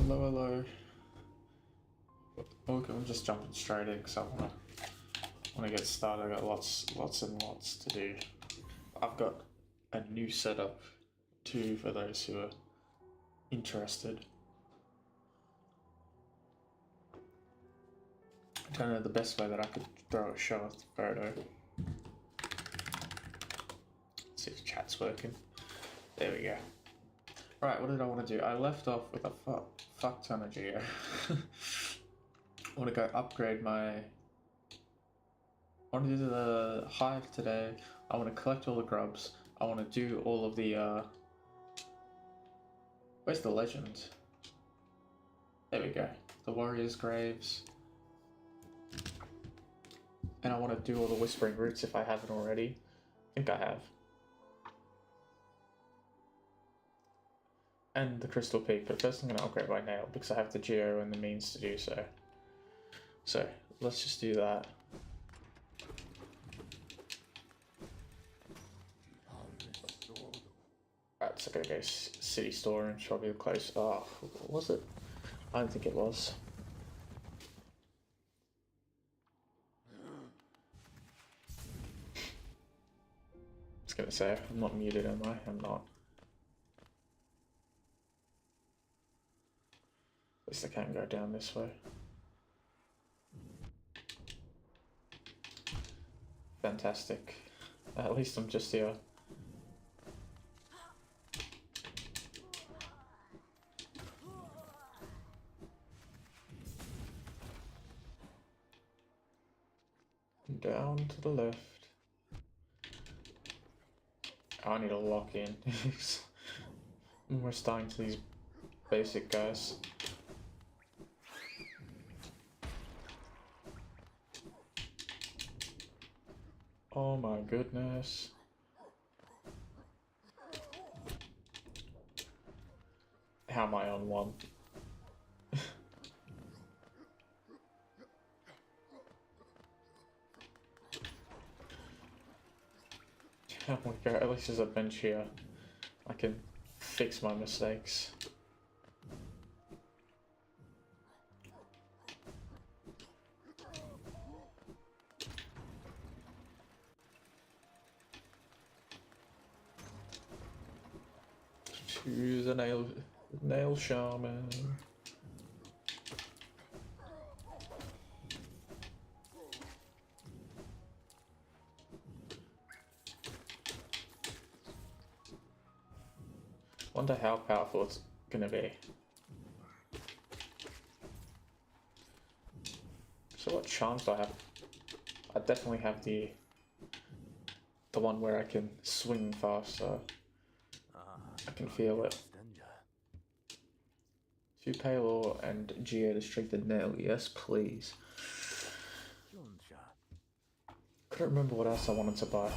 Hello, hello. Okay, I'm just jumping straight in because I wanna get started. I got lots and lots to do. I've got a new setup too for those who are interested. I don't know the best way that I could throw a show of the photo. Let's see if chat's working. There we go. Right, what did I want to do? I left off with a fuck ton of geo. I want to go upgrade my... I want to do the hive today. I want to collect all the grubs. I want to do all of the... Where's the legend? There we go. The warriors' graves. And I want to do all the whispering roots if I haven't already. I think I have. And the crystal peak, but first I'm going to upgrade my nail because I have the geo and the means to do so. So let's just do that. Right, so I'm going to go city store and probably close. Oh, was it? I don't think it was. I was going to say, I'm not muted, am I? I'm not. At least I can't go down this way. Fantastic. At least I'm just here. Down to the left. Oh, I need to lock in. We're starting to these basic guys. Oh my goodness. How am I on one? Oh my god, at least there's a bench here. I can fix my mistakes. Choose a nail shaman. Wonder how powerful it's gonna be. So what charms do I have? I definitely have the one where I can swing faster. I can feel it. 2 pale and geo to strike the nail. Yes, please. Couldn't remember what else I wanted to buy.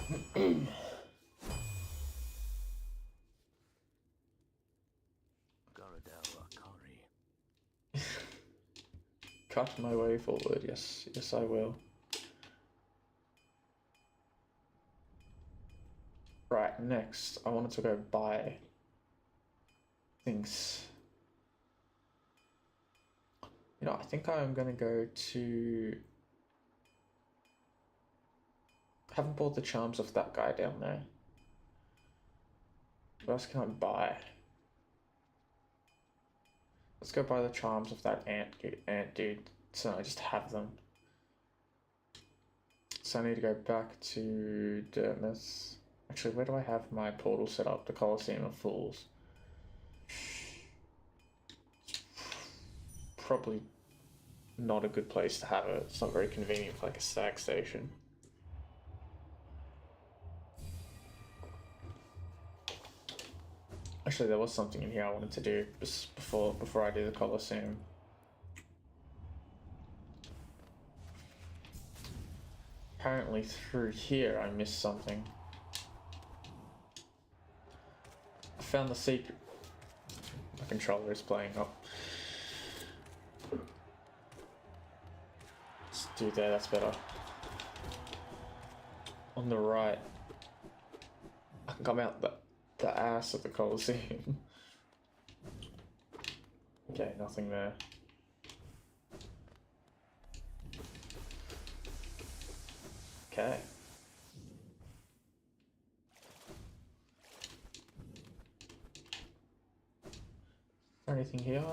Cut my way forward. Yes, yes, I will. Right, next, I wanted to go buy things. You know, I think I'm gonna go to... I haven't bought the charms of that guy down there. What else can I buy? Let's go buy the charms of that ant dude, so I just have them. So I need to go back to Dermis. Actually, where do I have my portal set up? The Colosseum of Fools. Probably not a good place to have it. It's not very convenient for like a stag station. Actually, there was something in here I wanted to do just before I do the Colosseum. Apparently through here I missed something. I found the secret. My controller is playing up. Let's do that, that's better. On the right. I can come out the ass of the Colosseum. Okay, nothing there. Okay. Is there anything here?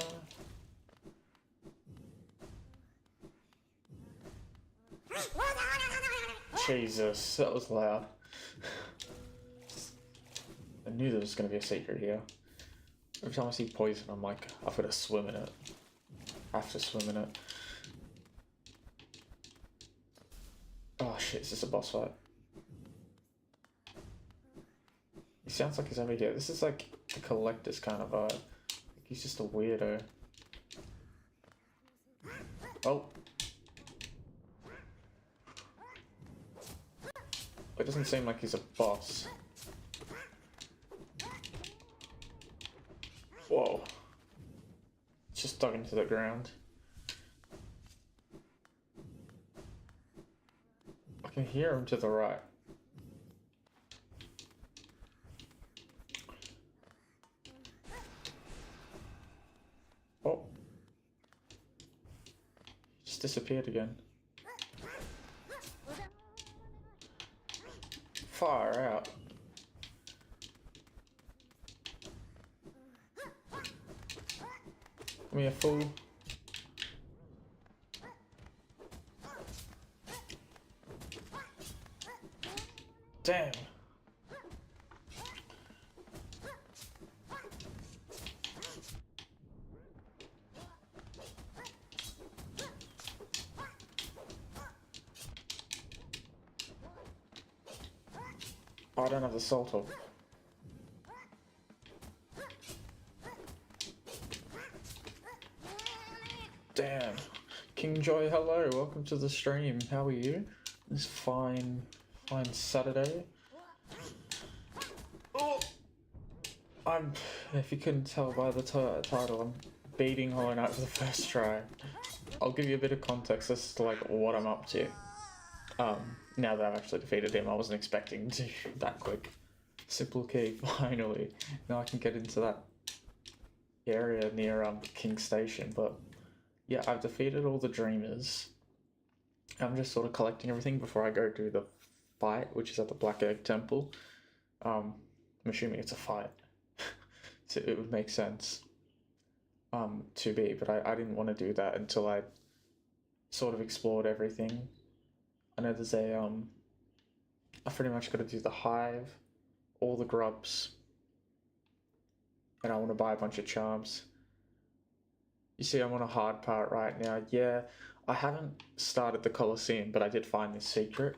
Jesus, that was loud. I knew there was going to be a secret here. Every time I see poison, I'm like, I've got to swim in it. I have to swim in it. Oh shit, is this a boss fight? He sounds like he's over here. This is like a collector's kind of vibe. He's just a weirdo. Oh. It doesn't seem like he's a boss. Whoa. It's just dug into the ground. I can hear him to the right. Oh. He just disappeared again. Far out. Give me a fool. Damn. Oh, I don't have the salt of. Damn. King Joy, hello, welcome to the stream. How are you? This fine Saturday. Oh! If you couldn't tell by the title, I'm beating Hollow Knight for the first try. I'll give you a bit of context as to like what I'm up to. Now that I've actually defeated him, I wasn't expecting to that quick. Simple key, finally. Now I can get into that area near King Station, but yeah, I've defeated all the dreamers. I'm just sort of collecting everything before I go do the fight, which is at the Black Egg Temple. I'm assuming it's a fight. So it would make sense to be, but I didn't want to do that until I sort of explored everything. I know there's I've pretty much got to do the Hive, all the grubs, and I want to buy a bunch of charms. You see, I'm on a hard part right now. Yeah, I haven't started the Colosseum, but I did find this secret.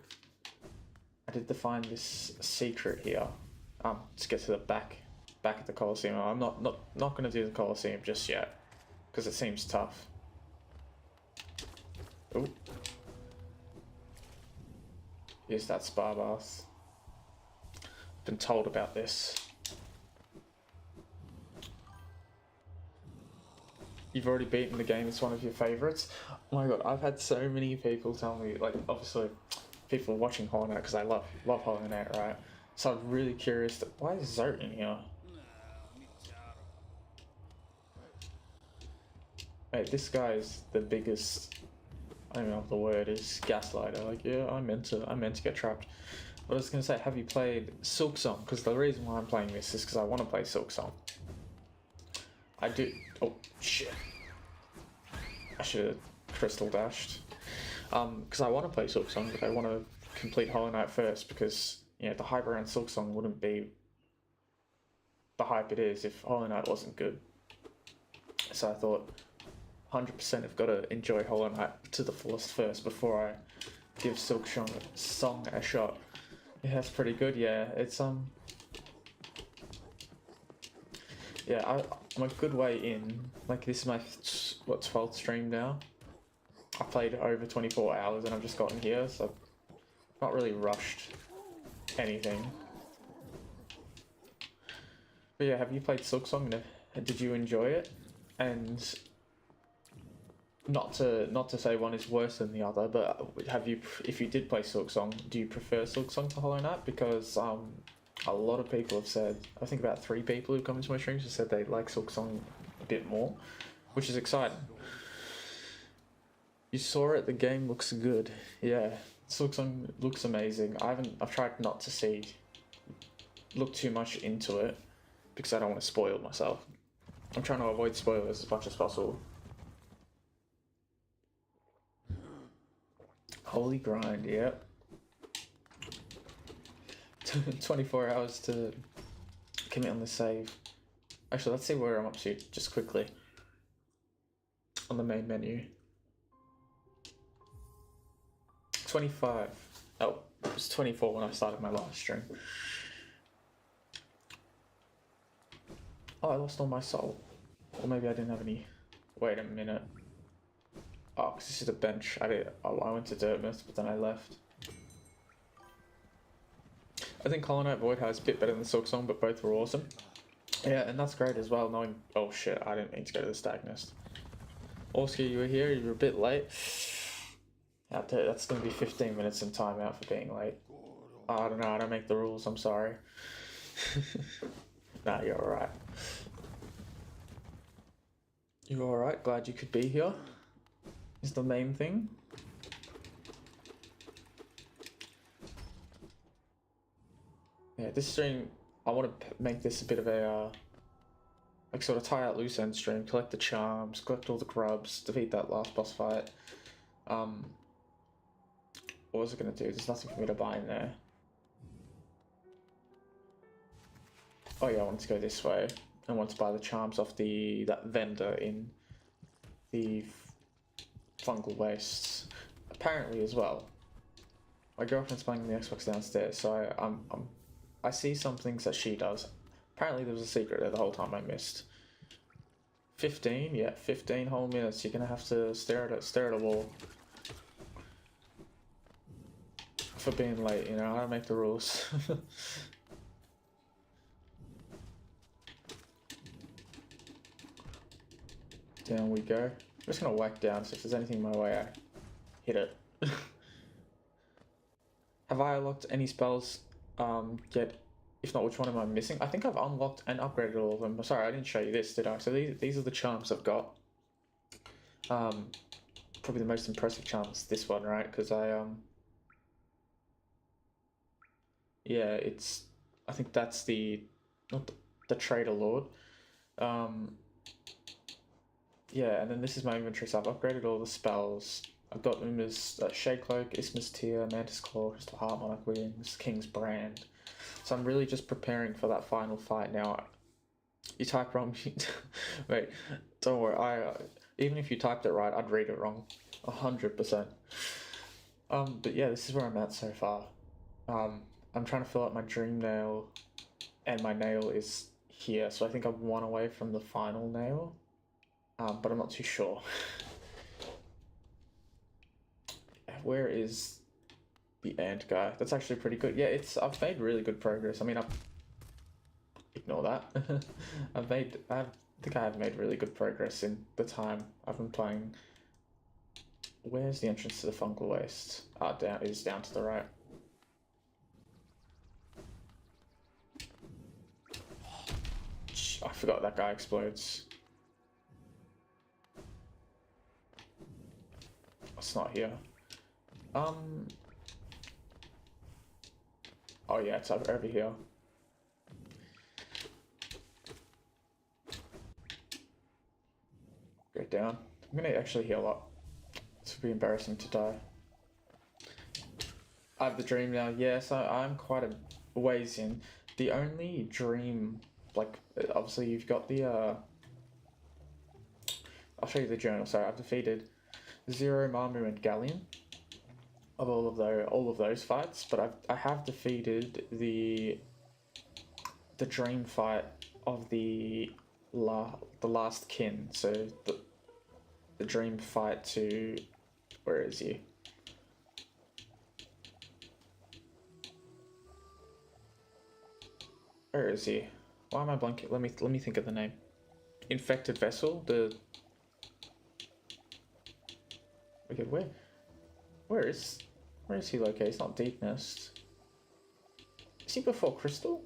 I did find this secret here. Let's get to the back of the Colosseum. I'm not going to do the Colosseum just yet, because it seems tough. Oh. Here's that spa bath. Been told about this. You've already beaten the game, it's one of your favourites. Oh my god, I've had so many people tell me, like, obviously, people watching Hollow Knight, because I love Hollow Knight, right? So I'm really curious, why is Zote in here? Hey, this guy is the biggest, I don't know what the word is, gaslighter. Like, yeah, I meant to get trapped. But I was going to say, have you played Silksong? Because the reason why I'm playing this is because I want to play Silksong. I do. Oh shit! I should have crystal dashed. Because I want to play Silksong, but I want to complete Hollow Knight first because the hype around Silksong wouldn't be the hype it is if Hollow Knight wasn't good. So I thought 100% I've got to enjoy Hollow Knight to the fullest first before I give Silksong a shot. Yeah, that's pretty good. Yeah, it's yeah, I'm a good way in. Like, this is my 12th stream now. I played over 24 hours and I've just gotten here, so I've not really rushed anything. But yeah, have you played Silksong? Did you enjoy it? And not to say one is worse than the other, but if you did play Silksong, do you prefer Silksong to Hollow Knight? Because a lot of people have said, I think about 3 people who've come into my streams have said they like Silksong a bit more. which is exciting. You saw it. The game looks good. Yeah, Silksong looks amazing. I've tried not to look too much into it because I don't want to spoil myself. I'm trying to avoid spoilers as much as possible. Holy grind, yep. 24 hours to commit on the save. Actually, let's see where I'm up to just quickly on the main menu. 25. Oh, it was 24 when I started my last stream. Oh, I lost all my soul. Or maybe I didn't have any. Wait a minute. Oh, because this is a bench. I went to Dirtmouth, but then I left. I think Colonite Void is a bit better than Silksong, but both were awesome. Yeah, and that's great as well, knowing... Oh shit, I didn't mean to go to the Stag Nest. Oscar, you were here, you were a bit late. That's going to be 15 minutes in timeout for being late. I don't know, I don't make the rules, I'm sorry. Nah, you're alright. You're alright, glad you could be here. Is the main thing. Yeah, this stream, I want to make this a bit of a, like sort of tie out loose end stream, collect the charms, collect all the grubs, defeat that last boss fight. What was it going to do? There's nothing for me to buy in there. Oh yeah, I wanted to go this way. I want to buy the charms off that vendor in the fungal wastes. Apparently as well. My girlfriend's playing the Xbox downstairs, so I see some things that she does. Apparently there was a secret there the whole time I missed. 15? Yeah, 15 whole minutes. You're gonna have to stare at a wall. For being late, you know, I don't make the rules. Down we go. I'm just gonna whack down, so if there's anything in my way, I hit it. Have I unlocked any spells yet? If not, which one am I missing? I think I've unlocked and upgraded all of them. Sorry, I didn't show you this, did I? So these are the charms I've got. Probably the most impressive charm is this one, right? Because yeah, I think that's not the Trader Lord. Yeah, and then this is my inventory, so I've upgraded all the spells. I've got Uma's Shade Cloak, Isma's Tear, Mantis Claw, Crystal Heart, Monarch Wings, King's Brand. So I'm really just preparing for that final fight now. You type wrong, wait, don't worry, even if you typed it right, I'd read it wrong, 100%. But yeah, this is where I'm at so far. I'm trying to fill out my dream nail, and my nail is here, so I think I'm one away from the final nail, but I'm not too sure. Where is the ant guy? That's actually pretty good. Yeah, I've made really good progress. I mean, ignore that. I think I have made really good progress in the time I've been playing. Where's the entrance to the fungal waste? It is down to the right. I forgot that guy explodes. It's not here. Oh yeah, it's over here. Go down. I'm gonna actually heal up. This would be embarrassing to die. I have the dream now. Yes, I'm quite a ways in. The only dream, like, obviously you've got the, I'll show you the journal. So I've defeated Zero, Mamu, and Galleon of all of those fights, but I have defeated the dream fight of the last kin. So the dream fight to, where is he? Where is he? Why am I blanking? Let me think of the name. Infected Vessel. Okay, where is he located? It's not Deep Nest. Is he before Crystal?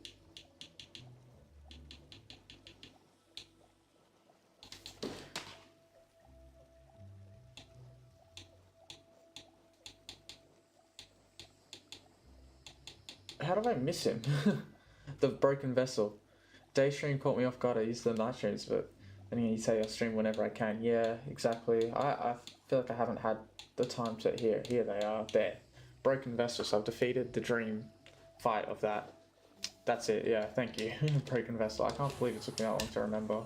How did I miss him? The broken vessel. Day stream caught me off guard. I use the night streams, but then you say I stream whenever I can. Yeah, exactly. I feel like I haven't had the time to. Here they are. There. Broken vessel. So I've defeated the dream fight of that. That's it. Yeah, thank you. Broken vessel. I can't believe it took me that long to remember.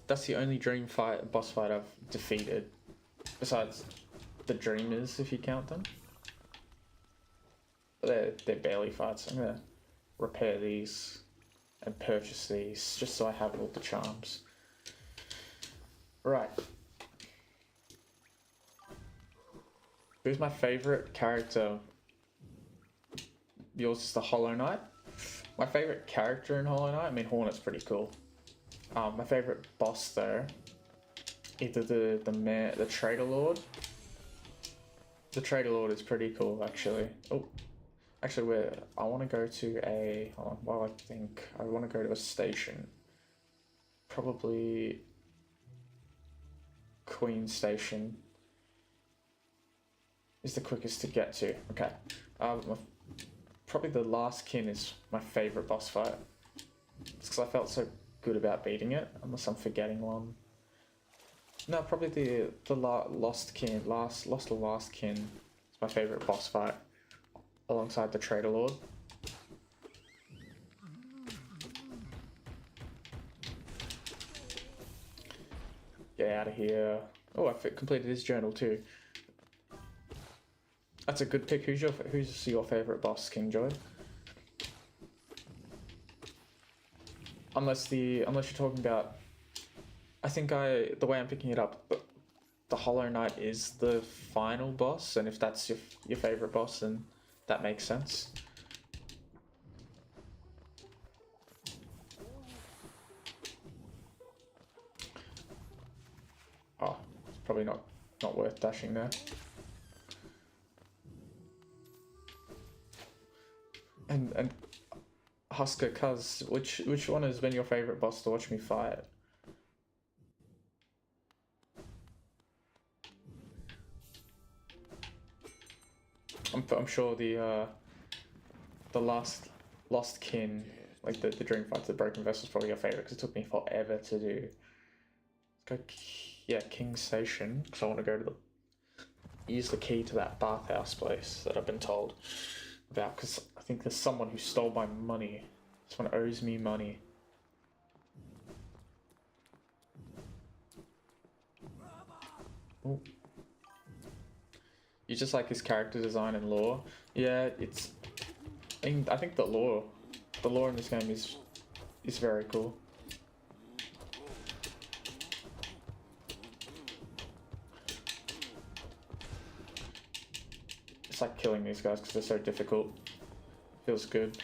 That's the only dream fight, boss fight I've defeated. Besides the dreamers, if you count them. They're barely fights. I'm gonna repair these and purchase these just so I have all the charms. Right. Who's my favorite character? Yours is the Hollow Knight. My favorite character in Hollow Knight, I mean Hornet's pretty cool. My favorite boss though, either the Trader Lord. The Trader Lord is pretty cool actually. Oh, actually, I want to go to a. Hold on, while I think, I want to go to a station. Probably Queen Station is the quickest to get to. Okay, probably the Last Kin is my favorite boss fight. It's because I felt so good about beating it, unless I'm forgetting one. No, probably the Lost Kin, Last Kin is my favorite boss fight, alongside the Trader Lord. Get out of here. Oh, I completed his journal too. That's a good pick. Who's your favorite boss, Kingjoy? Unless you're talking about, I think the way I'm picking it up, the Hollow Knight is the final boss, and if that's your favorite boss, then that makes sense. Oh, it's probably not worth dashing there. And Husker, cuz which one has been your favorite boss to watch me fight? I'm sure the Lost Kin, like the dream fight to the broken vessel, is probably your favorite because it took me forever to do. Let's go, yeah, King Station, because I want to go to use the key to that bathhouse place that I've been told about, because I think there's someone who stole my money. Someone owes me money. Ooh. You just like his character design and lore. Yeah, I think the lore in this game is very cool. It's like killing these guys because they're so difficult. Feels good.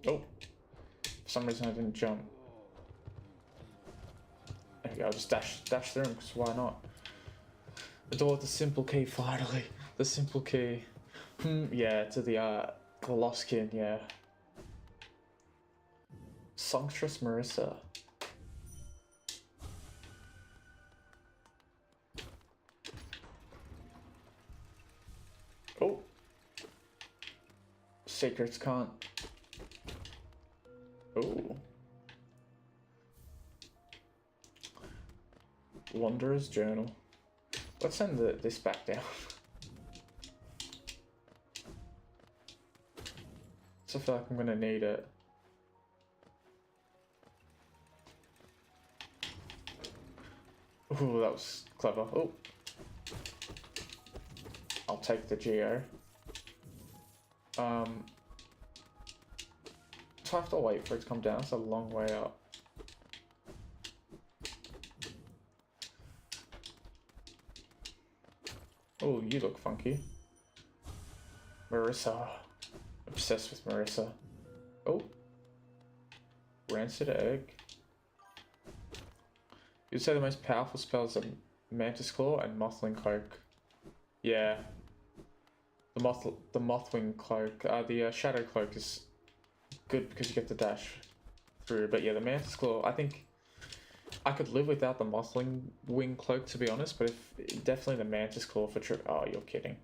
Oh, for some reason I didn't jump. There we go, I'll just dash through them because why not? The door with the simple key, finally. The simple key. Yeah, to the Lost Kin, yeah. Songstress Marissa. Oh. Secrets can't. Oh. Wanderer's Journal. Let's send this back down. So I feel like I'm gonna need it. Ooh, that was clever. Oh. I'll take the Geo. So I have to wait for it to come down. It's a long way up. Oh, you look funky. Marissa. Obsessed with Marissa. Oh. Rancid Egg. You'd say the most powerful spells are Mantis Claw and Mothling Cloak. Yeah. The Mothwing Cloak, the Shadow Cloak is good because you get to dash through, but yeah, the Mantis Claw, I think I could live without the Mothwing cloak, to be honest, but if definitely the Mantis Claw for oh, you're kidding.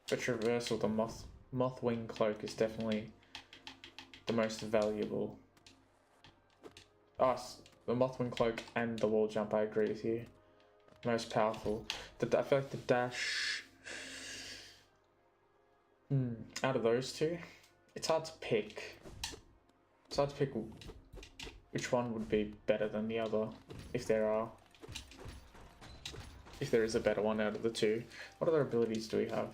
For traversal, the Mothwing cloak is definitely the most valuable. Oh, the Mothwing cloak and the wall jump, I agree with you. Most powerful. I feel like the dash. Out of those two, it's hard to pick. It's hard to pick which one would be better than the other, if there is a better one out of the two. What other abilities do we have?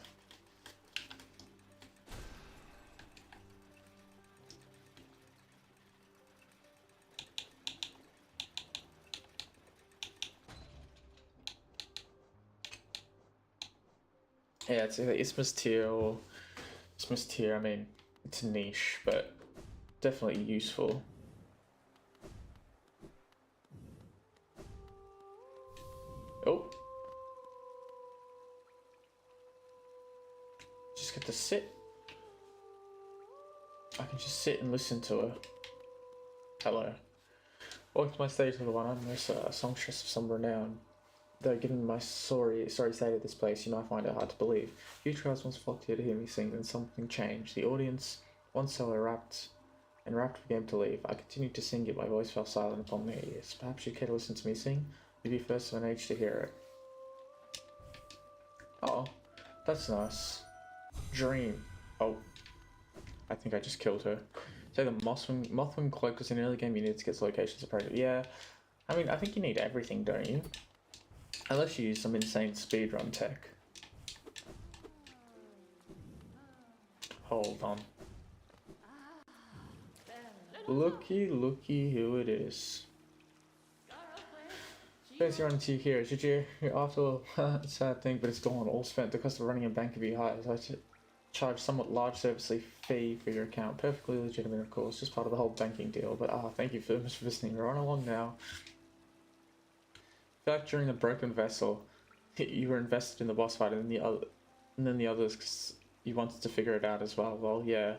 Yeah, it's either Isthmus tier or Isthmus tier. I mean, it's niche, but definitely useful. Oh. Just get to sit. I can just sit and listen to her. Hello. Welcome to my stage of the one. I'm this songstress of some renown. Though given my sorry state of this place, you might find it hard to believe. Huge crowds once flocked here to hear me sing, then something changed. The audience, once so rapt, began to leave. I continued to sing, yet my voice fell silent upon their ears. Perhaps you care to listen to me sing? You'd be first of an age to hear it. Oh, that's nice. Dream. Oh, I think I just killed her. So the Mothwing cloak was in an early game you needed to get locations appropriate. Yeah, I mean, I think you need everything, don't you? Unless you use some insane speedrun tech. Hold on. Looky who it is. Fancy running to you here. Did you? After all, sad thing, but it's gone. All spent. The cost of running a bank of Hive. I charge somewhat large service fee for your account. Perfectly legitimate, of course. Just part of the whole banking deal. But thank you for listening. We're on along now. Back during the broken vessel, you were invested in the boss fight, and then the others, because you wanted to figure it out as well. Well, yeah.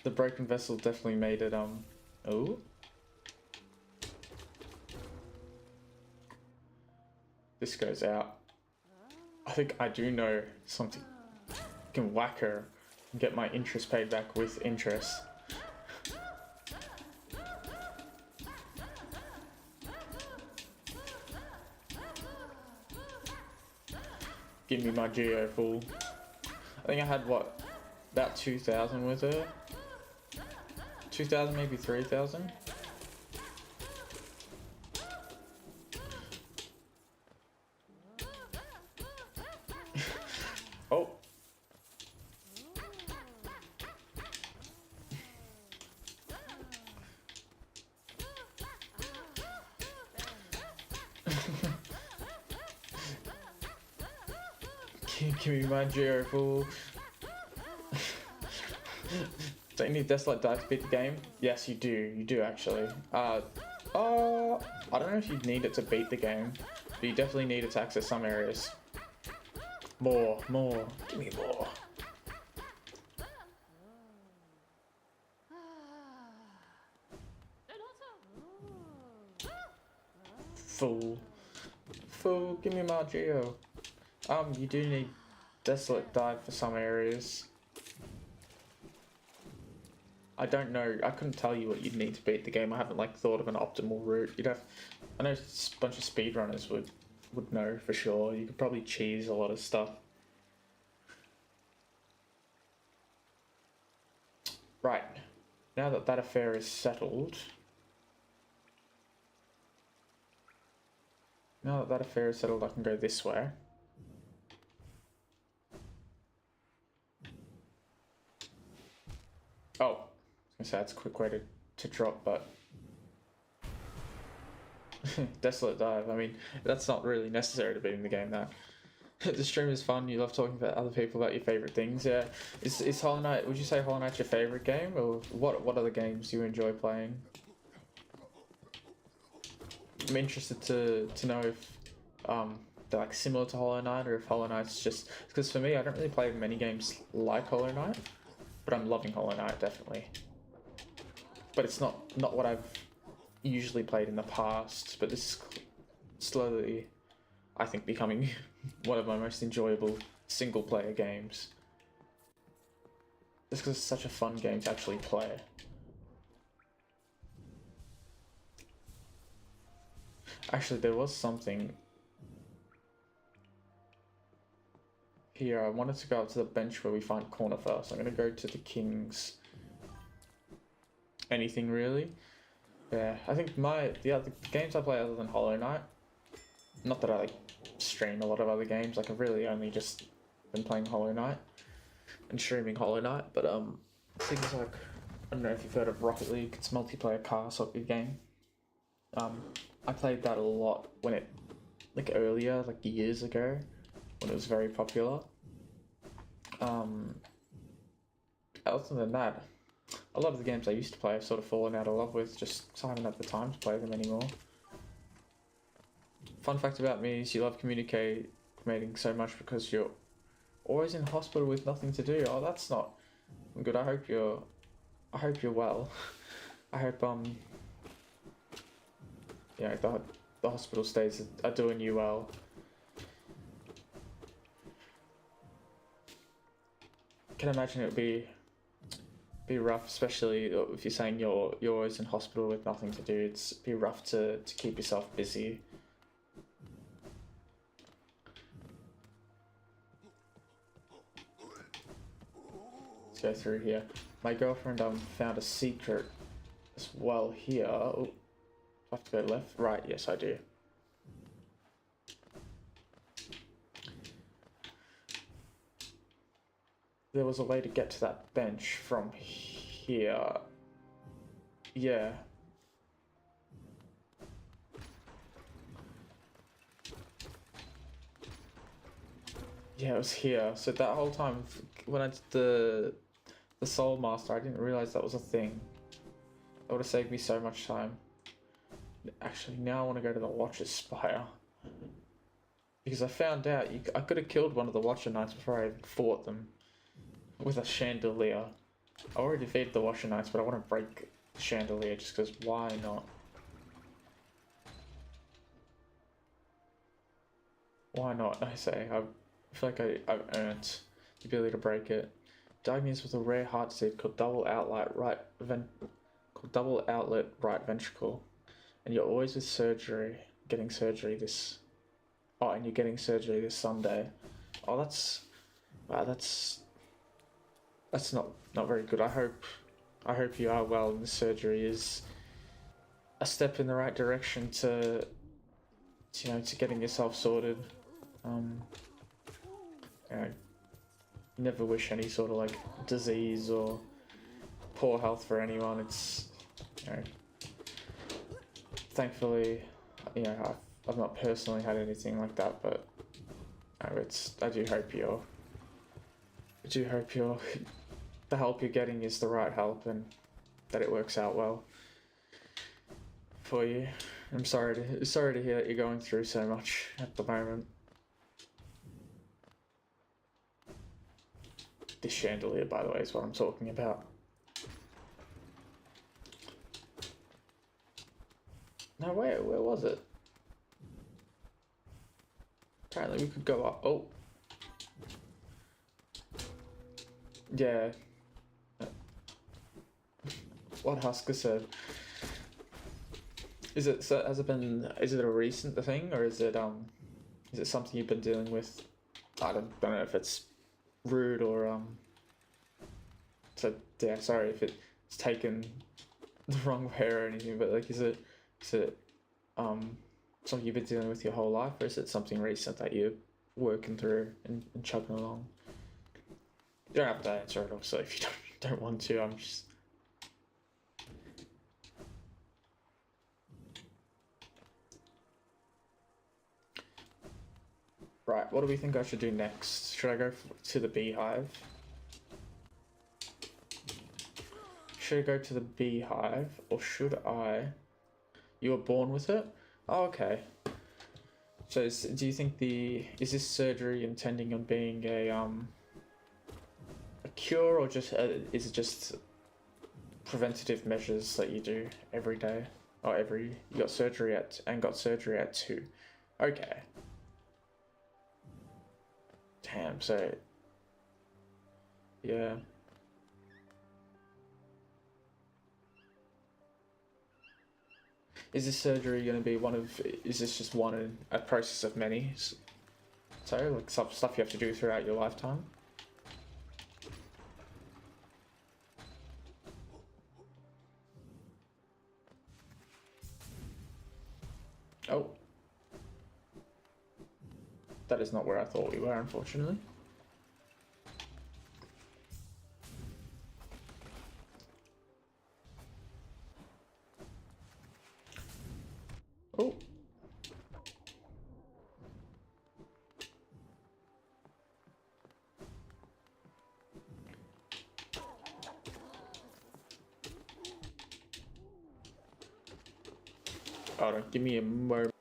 The broken vessel definitely made it. Oh. This goes out. I think I do know something. I can whack her and get my interest paid back with interest. Give me my geo fool. I think I had what? About 2,000 with her? 2,000, maybe 3,000? Oh. Give me my geo fool. Don't you need Desolate Dive to beat the game? Yes, you do. You do actually. I don't know if you need it to beat the game, but you definitely need it to access some areas. More. Give me more. Fool, give me my geo. You do need Desolate Dive for some areas. I don't know. I couldn't tell you what you'd need to beat the game. I haven't thought of an optimal route. I know a bunch of speedrunners would know for sure. You could probably cheese a lot of stuff. Right. Now that that affair is settled. I can go this way. Oh, I was gonna say that's a quick way to drop, but Desolate Dive. I mean, that's not really necessary to beating the game. That the stream is fun. You love talking about other people about your favorite things. Yeah, is Hollow Knight? Would you say Hollow Knight's your favorite game, or what other games do you enjoy playing? I'm interested to know if they're similar to Hollow Knight, or if Hollow Knight's just because for me, I don't really play many games like Hollow Knight. But I'm loving Hollow Knight, definitely. but it's not what I've usually played in the past. But this is slowly, I think, becoming one of my most enjoyable single-player games. Just because it's such a fun game to actually play. Actually, there was something here. I wanted to go up to the bench where we find corner first. I'm gonna go to the King's. Anything really? Yeah, I think the other games I play other than Hollow Knight. Not that I like stream a lot of other games. Like I've really only just been playing Hollow Knight and streaming Hollow Knight. But things like, I don't know if you've heard of Rocket League. It's a multiplayer car soccer game. I played that a lot when it, like earlier, like years ago, when it was very popular. Other than that, a lot of the games I used to play I've sort of fallen out of love with, just so I haven't had the time to play them anymore. Fun fact about me is you love communicating so much because you're always in hospital with nothing to do. Oh, that's not good. I hope you're well. I hope yeah, the hospital stays are doing you well. Can imagine it would be rough, especially if you're saying you're always in hospital with nothing to do. It'd be rough to keep yourself busy. Let's go through here. My girlfriend found a secret as well here. Oh, I have to go left? Right, yes I do. There was a way to get to that bench from here. Yeah. Yeah, it was here. So that whole time, when I did the Soul Master, I didn't realize that was a thing. That would have saved me so much time. Actually, now I want to go to the Watcher's Spire. Because I found out I could have killed one of the Watcher Knights before I even fought them. With a chandelier. I already defeated the Watcher Knights, but I want to break the chandelier just because why not? Why not, I say. I feel like I've earned the ability to break it. Diagnosed with a rare heart disease called double outlet right ventricle. And you're always with surgery, getting surgery this... Oh, and you're getting surgery this Sunday. Oh, that's... Wow, that's not very good. I hope you are well, and the surgery is a step in the right direction to getting yourself sorted. Never wish any sort of like disease or poor health for anyone. It's, thankfully, I've not personally had anything like that, but I do hope the help you're getting is the right help and that it works out well for you. I'm sorry to hear that you're going through so much at the moment. This chandelier, by the way, is what I'm talking about. No, where was it? Apparently we could go up. Oh. Yeah. What Husker said. Is it a recent thing, or is it something you've been dealing with? I don't know if it's rude or so yeah, sorry if it's taken the wrong way or anything, but like is it something you've been dealing with your whole life, or is it something recent that you're working through and chugging along? You don't have to answer it obviously if you don't want to. I'm just... Right, what do we think I should do next? Should I go to the beehive? Should I go to the beehive, or should I... You were born with it? Oh, okay. So do you think is this surgery intending on being a cure, or just is it just preventative measures that you do every day, or you got surgery at 2. Okay. Damn. So yeah. Is this surgery going to be is this just one in a process of many? So, like stuff you have to do throughout your lifetime? Oh. That is not where I thought we were, unfortunately. Oh. Hold on, give me a moment.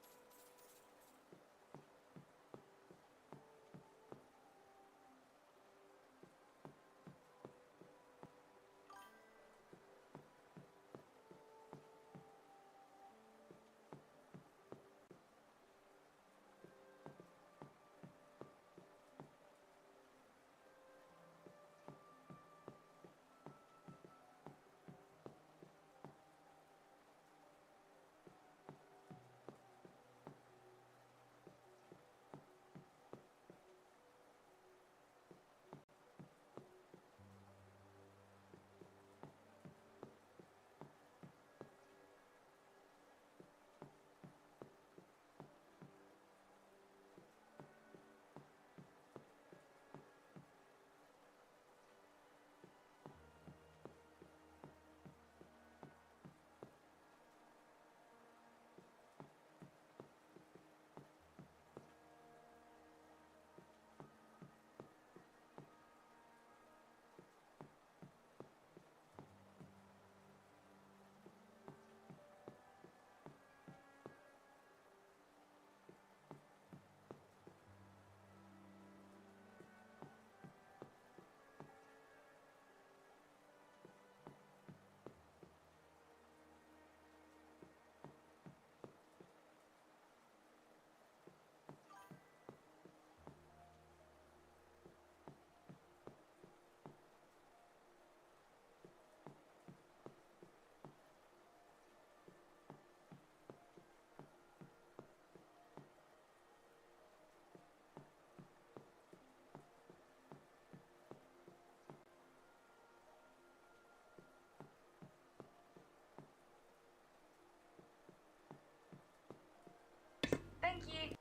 Thank you.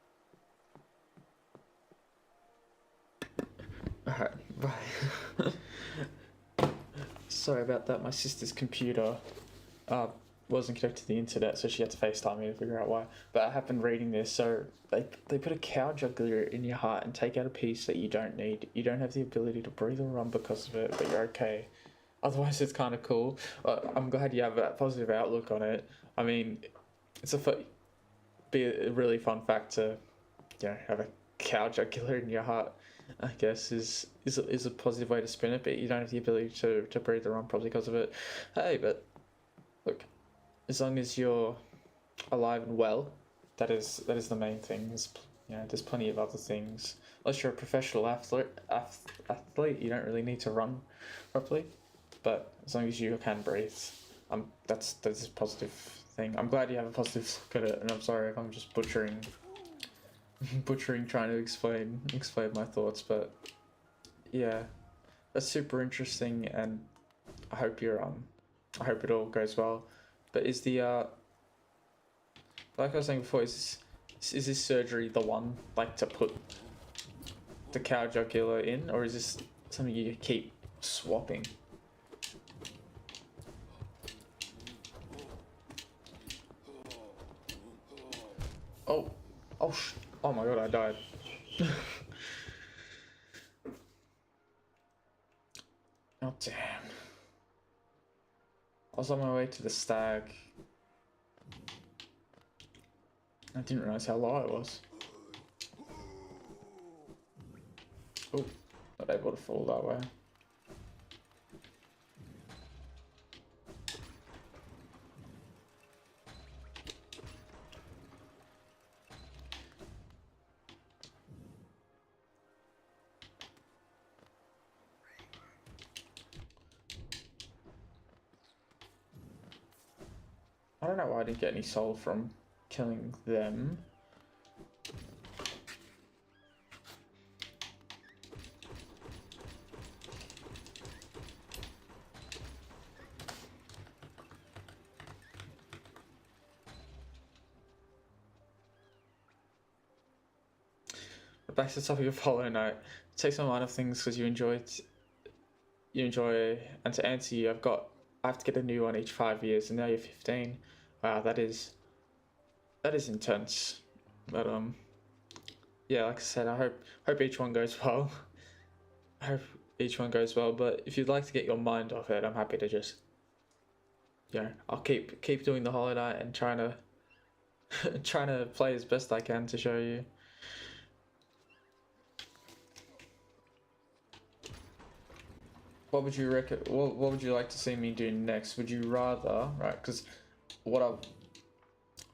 Alright, bye. Sorry about that. My sister's computer wasn't connected to the internet, so she had to FaceTime me to figure out why. But I happened reading this, so they put a cow jugular in your heart and take out a piece that you don't need. You don't have the ability to breathe or run because of it, but you're okay. Otherwise, it's kind of cool. I'm glad you have that positive outlook on it. I mean, it's be a really fun fact to, have a cow jugular in your heart. I guess is a positive way to spin it, but you don't have the ability to breathe or run probably because of it. Hey, but look, as long as you're alive and well, that is the main thing. There's plenty of other things. Unless you're a professional athlete, you don't really need to run properly. But as long as you can breathe, that's a positive thing. I'm glad you have a positive look at it, and I'm sorry if I'm just butchering trying to explain my thoughts, but yeah, that's super interesting, and I hope it all goes well. But is the like I was saying before, is this surgery the one, like, to put the cow jugular in, or is this something you keep swapping? Oh, oh my god, I died. Oh damn. I was on my way to the stag. I didn't realize how low I was. Oh, not able to fall that way. I don't know why I didn't get any soul from killing them. But back to the topic of Hollow Knight. Take some minor things because you enjoy, and to answer you, I have to get a new one each 5 years, and now you're 15. Wow, that is intense. But yeah, like I said, I hope each one goes well. I hope each one goes well. But if you'd like to get your mind off it, I'm happy to just, I'll keep doing the Hollow Knight and trying to play as best I can to show you. What would you what would you like to see me do next? Would you rather, right? Because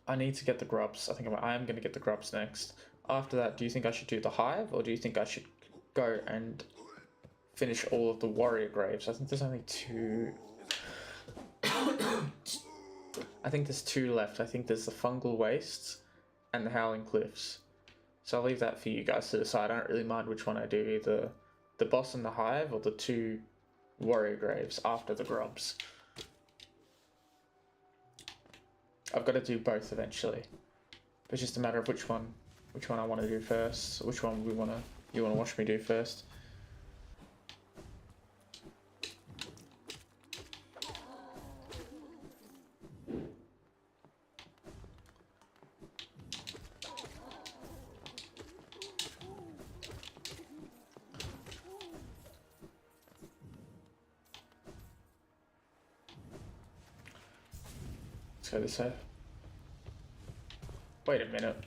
I need to get the grubs. I think I am going to get the grubs next. After that, do you think I should do the hive, or do you think I should go and finish all of the warrior graves? I think there's only 2. I think there's 2 left. I think there's the fungal wastes and the howling cliffs. So I'll leave that for you guys to decide. I don't really mind which one I do, either the boss and the hive or the 2 warrior graves after the grubs. I've got to do both eventually. It's just a matter of which one I want to do first. Which one you want to watch me do first. Let's go this way. Wait a minute.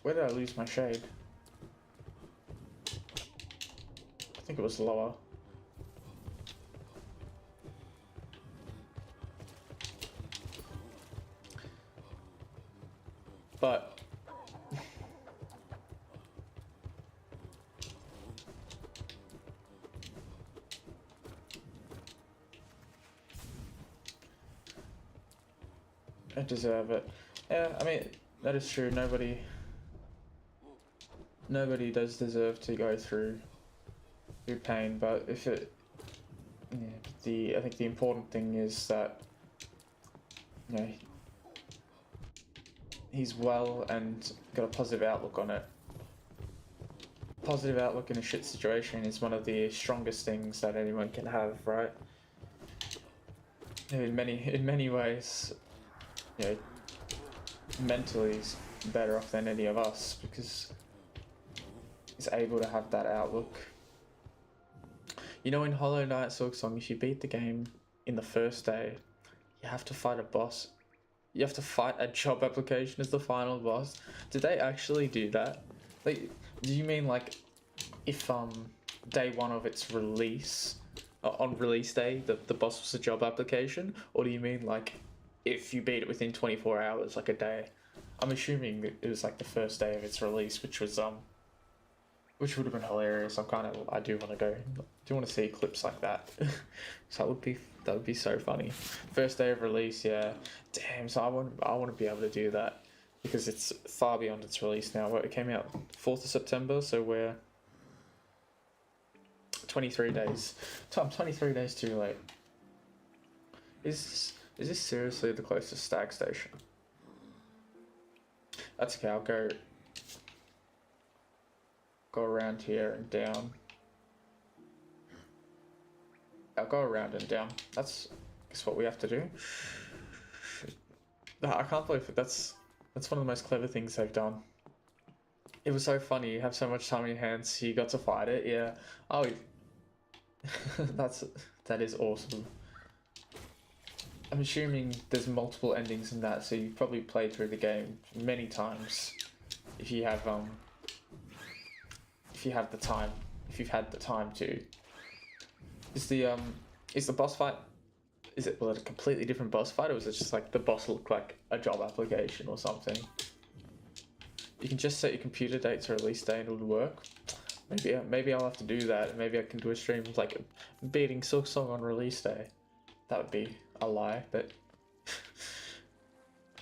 Where did I lose my shade? I think it was lower. But I deserve it. Yeah, I mean, that is true. Nobody does deserve to go through pain, but if it, I think the important thing is that, he's well and got a positive outlook on it. Positive outlook in a shit situation is one of the strongest things that anyone can have, right? In many ways, mentally he's better off than any of us because he's able to have that outlook. In Hollow Knight Silksong, if you beat the game in the first day, you have to fight a boss. You have to fight a job application as the final boss. Did they actually do that? Like, do you mean like if day 1 of its release, on release day, the boss was a job application, or do you mean like if you beat it within 24 hours, like a day? I'm assuming that it was like the first day of its release, which would have been hilarious. I do want to see clips like that. So that would be so funny. First day of release, yeah. Damn. So I want to be able to do that because it's far beyond its release now. It came out 4th of September, so we're 23 days. I'm 23 days too late. Is this seriously the closest stag station? That's okay. I'll go around here and down. I'll go around and down. That's what we have to do. I can't believe it. That's one of the most clever things they've done. It was so funny. You have so much time in your hands. You got to fight it. Yeah. Oh, that is awesome. I'm assuming there's multiple endings in that, so you've probably played through the game many times. If you have the time, if you've had the time to. Is the boss fight? Is it a completely different boss fight, or is it just like the boss look like a job application or something? You can just set your computer date to release day and it'll work. Maybe I'll have to do that. Maybe I can do a stream with like beating Silksong on release day. That would be a lie, but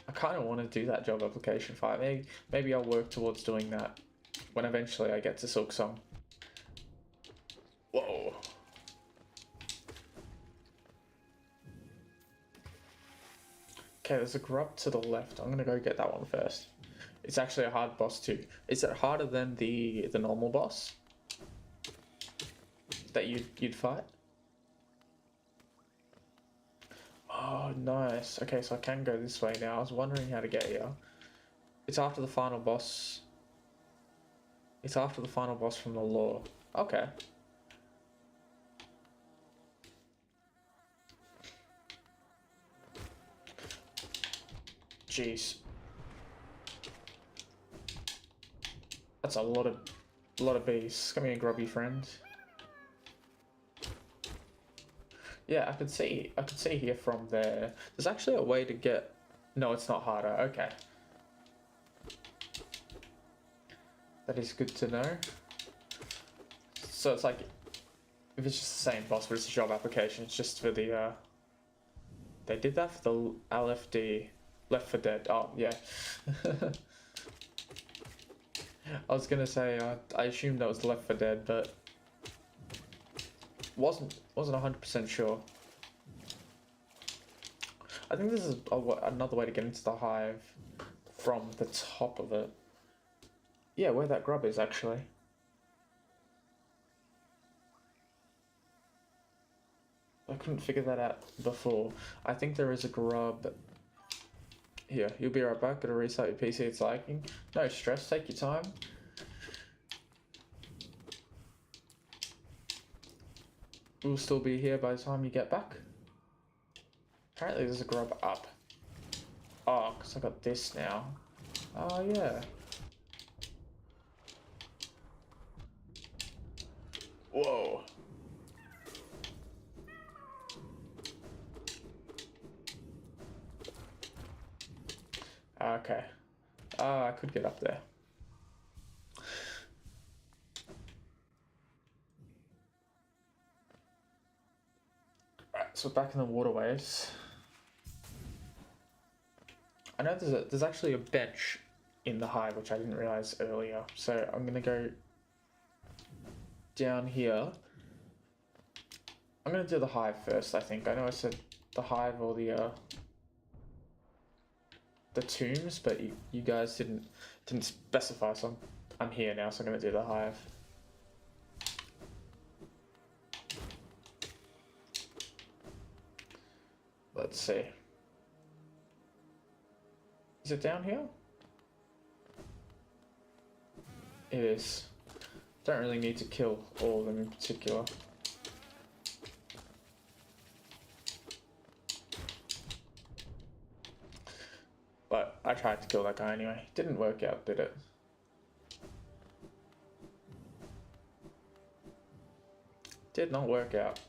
I kind of want to do that job application fight. Maybe I'll work towards doing that when eventually I get to Silksong. Whoa. Okay, there's a grub to the left. I'm gonna go get that one first. It's actually a hard boss too. Is it harder than the normal boss that you'd fight? Oh, nice. Okay, so I can go this way now. I was wondering how to get here. It's after the final boss. It's after the final boss from the lore. Okay. Jeez. That's a lot of bees. Come here, grubby friend. Yeah, I could see here from there. There's actually a way to get. No, it's not harder. Okay. That is good to know. So it's like, if it's just the same boss, but it's a job application, it's just for the, they did that for the LFD, Left 4 Dead, oh, yeah. I was gonna say, I assumed that was Left 4 Dead, but wasn't 100% sure. I think this is another way to get into the hive from the top of it. Yeah, where that grub is, actually. I couldn't figure that out before. I think there is a grub. Here, you'll be right back. Gotta restart your PC, it's lagging. No stress, take your time. We'll still be here by the time you get back. Apparently there's a grub up. Oh, because I got this now. Oh, yeah. Whoa. Okay. I could get up there. Right, so back in the waterways. I know there's actually a bench in the hive, which I didn't realize earlier. So I'm gonna go down here. I'm gonna do the hive first, I think. I know I said the hive or the tombs, but you guys didn't specify, so I'm here now, so I'm gonna do the hive. Let's see. Is it down here? It is. Don't really need to kill all of them in particular. But I tried to kill that guy anyway. Didn't work out, did it? Did not work out.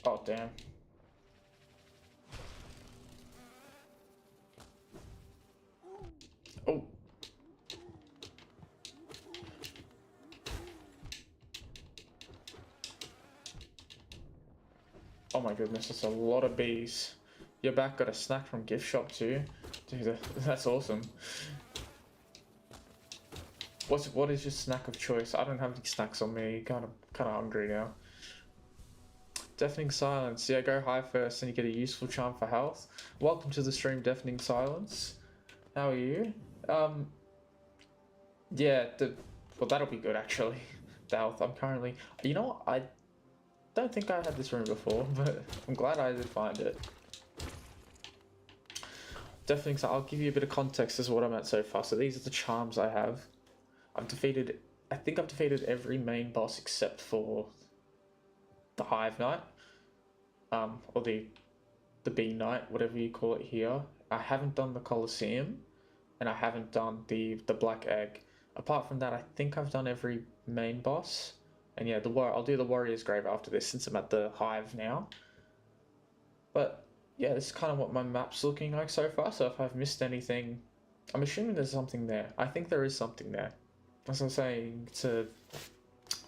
Oh, damn. Oh. Oh my goodness, that's a lot of bees. Your back got a snack from gift shop too. Dude, that's awesome. What is your snack of choice? I don't have any snacks on me. Kind of hungry now. Deafening Silence. Yeah, go high first and you get a useful charm for health. Welcome to the stream, Deafening Silence. How are you? Yeah, well, that'll be good actually. The health. I'm currently. You know what? I don't think I had this room before, but I'm glad I did find it. Deafening Silence. I'll give you a bit of context as to what I'm at so far. So these are the charms I have. I think I've defeated every main boss except for the Hive Knight, or the Bee Knight, whatever you call it here. I haven't done the Colosseum, and I haven't done the Black Egg. Apart from that, I think I've done every main boss. And yeah, I'll do the Warrior's Grave after this since I'm at the Hive now. But yeah, this is kind of what my map's looking like so far. So if I've missed anything, I'm assuming there's something there. I think there is something there. As I'm saying to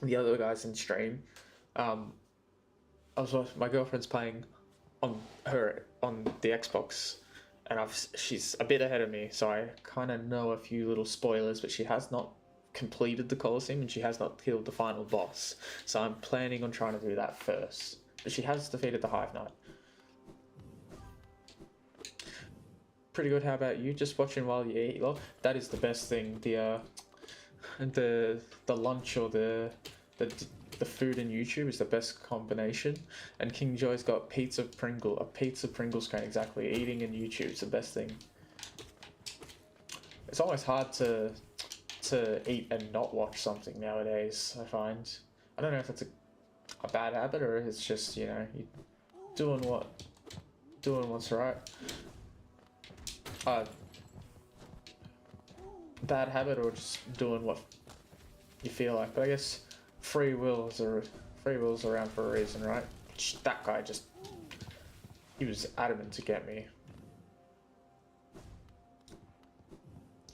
the other guys in stream, my girlfriend's playing on the Xbox, and she's a bit ahead of me, so I kind of know a few little spoilers, but she has not completed the Colosseum and she has not killed the final boss. So I'm planning on trying to do that first. But she has defeated the Hive Knight. Pretty good. How about you? Just watching while you eat. Well, that is the best thing. The lunch or the food in YouTube is the best combination. And King Joy's got a pizza Pringles cone, exactly. Eating in YouTube is the best thing. It's almost hard to eat and not watch something nowadays, I find. I don't know if it's a bad habit or it's just, you know, you doing what's right. Bad habit or just doing what you feel like. But I guess free will's around for a reason, right? That guy he was adamant to get me.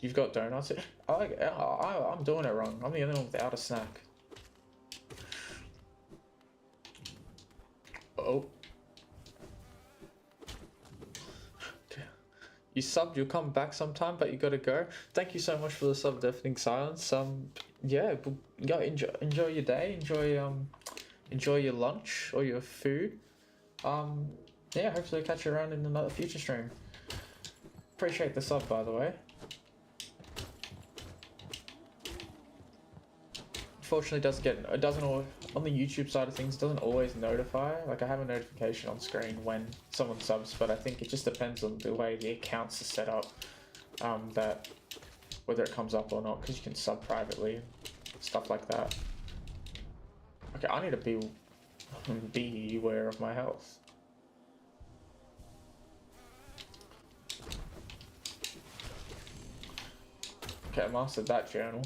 You've got donuts? I'm doing it wrong. I'm the only one without a snack. Oh. You subbed, you'll come back sometime, but you gotta go. Thank you so much for the sub, Deafening Silence. Yeah, go enjoy your day, enjoy your lunch or your food. Yeah, hopefully I'll catch you around in another future stream. Appreciate the sub, by the way. Unfortunately, it doesn't always, on the YouTube side of things, it doesn't always notify. Like, I have a notification on screen when someone subs, but I think it just depends on the way the accounts are set up, that whether it comes up or not, because you can sub privately, stuff like that. Okay, I need to be aware of my health. Okay, I mastered that journal.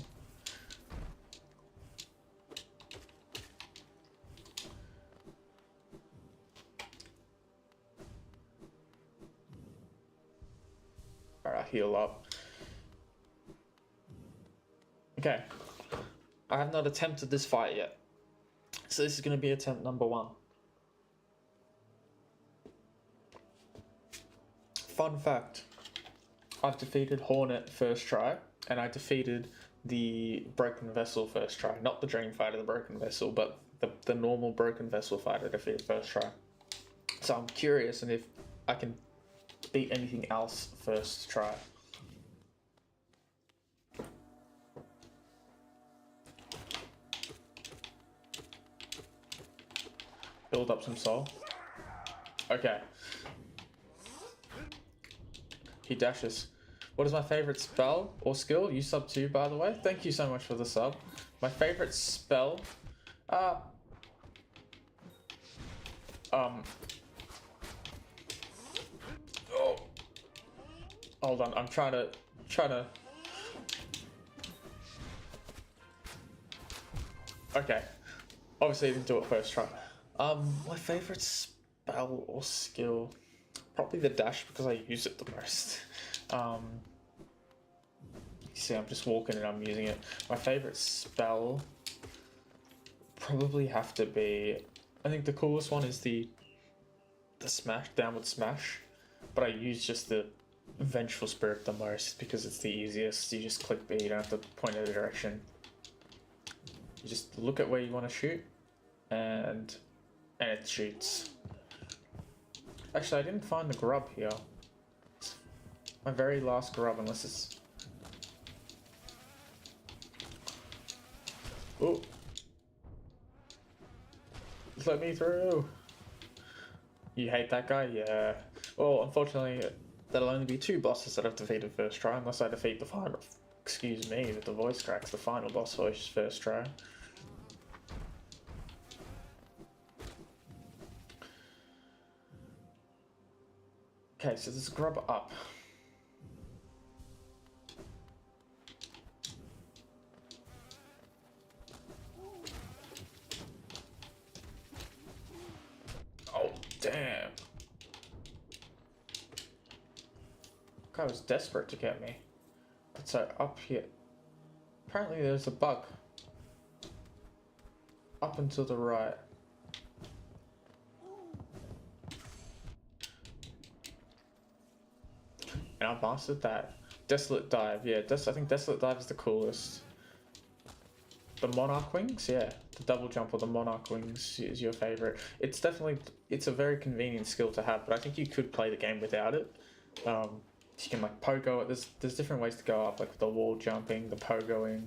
Alright, heal up. Okay. I have not attempted this fight yet. So this is going to be attempt number 1. Fun fact. I've defeated Hornet first try, and I defeated the Broken Vessel first try. Not the Dream Fighter, the Broken Vessel, but the normal Broken Vessel fighter I defeated first try. So I'm curious and if I can beat anything else first try. Build up some soul. Okay. He dashes. What is my favorite spell or skill? You sub too, by the way. Thank you so much for the sub. My favorite spell. Oh. Hold on, I'm trying to. Okay. Obviously, I didn't do it first try. My favorite spell or skill, probably the dash because I use it the most. You see, I'm just walking and I'm using it. My favorite spell probably have to be. I think the coolest one is the smash, downward smash, but I use just the Vengeful Spirit the most because it's the easiest. You just click B, you don't have to point in a direction. You just look at where you want to shoot, and it shoots. Actually, I didn't find the grub here. It's my very last grub, unless it's. Oh! Let me through! You hate that guy? Yeah. Well, unfortunately, there'll only be 2 bosses that I've defeated first try, unless I defeat the final. Excuse me, with the voice cracks, the final boss voice first try. Okay, so there's a grub up. Oh, damn. Guy was desperate to get me. So up here, apparently there's a bug. Up and to the right. And I mastered that. Desolate Dive, yeah, I think Desolate Dive is the coolest. The Monarch Wings, yeah. The double jump or the Monarch Wings is your favorite. It's definitely, it's a very convenient skill to have, but I think you could play the game without it. You can like pogo it, there's different ways to go up, like the wall jumping, the pogoing.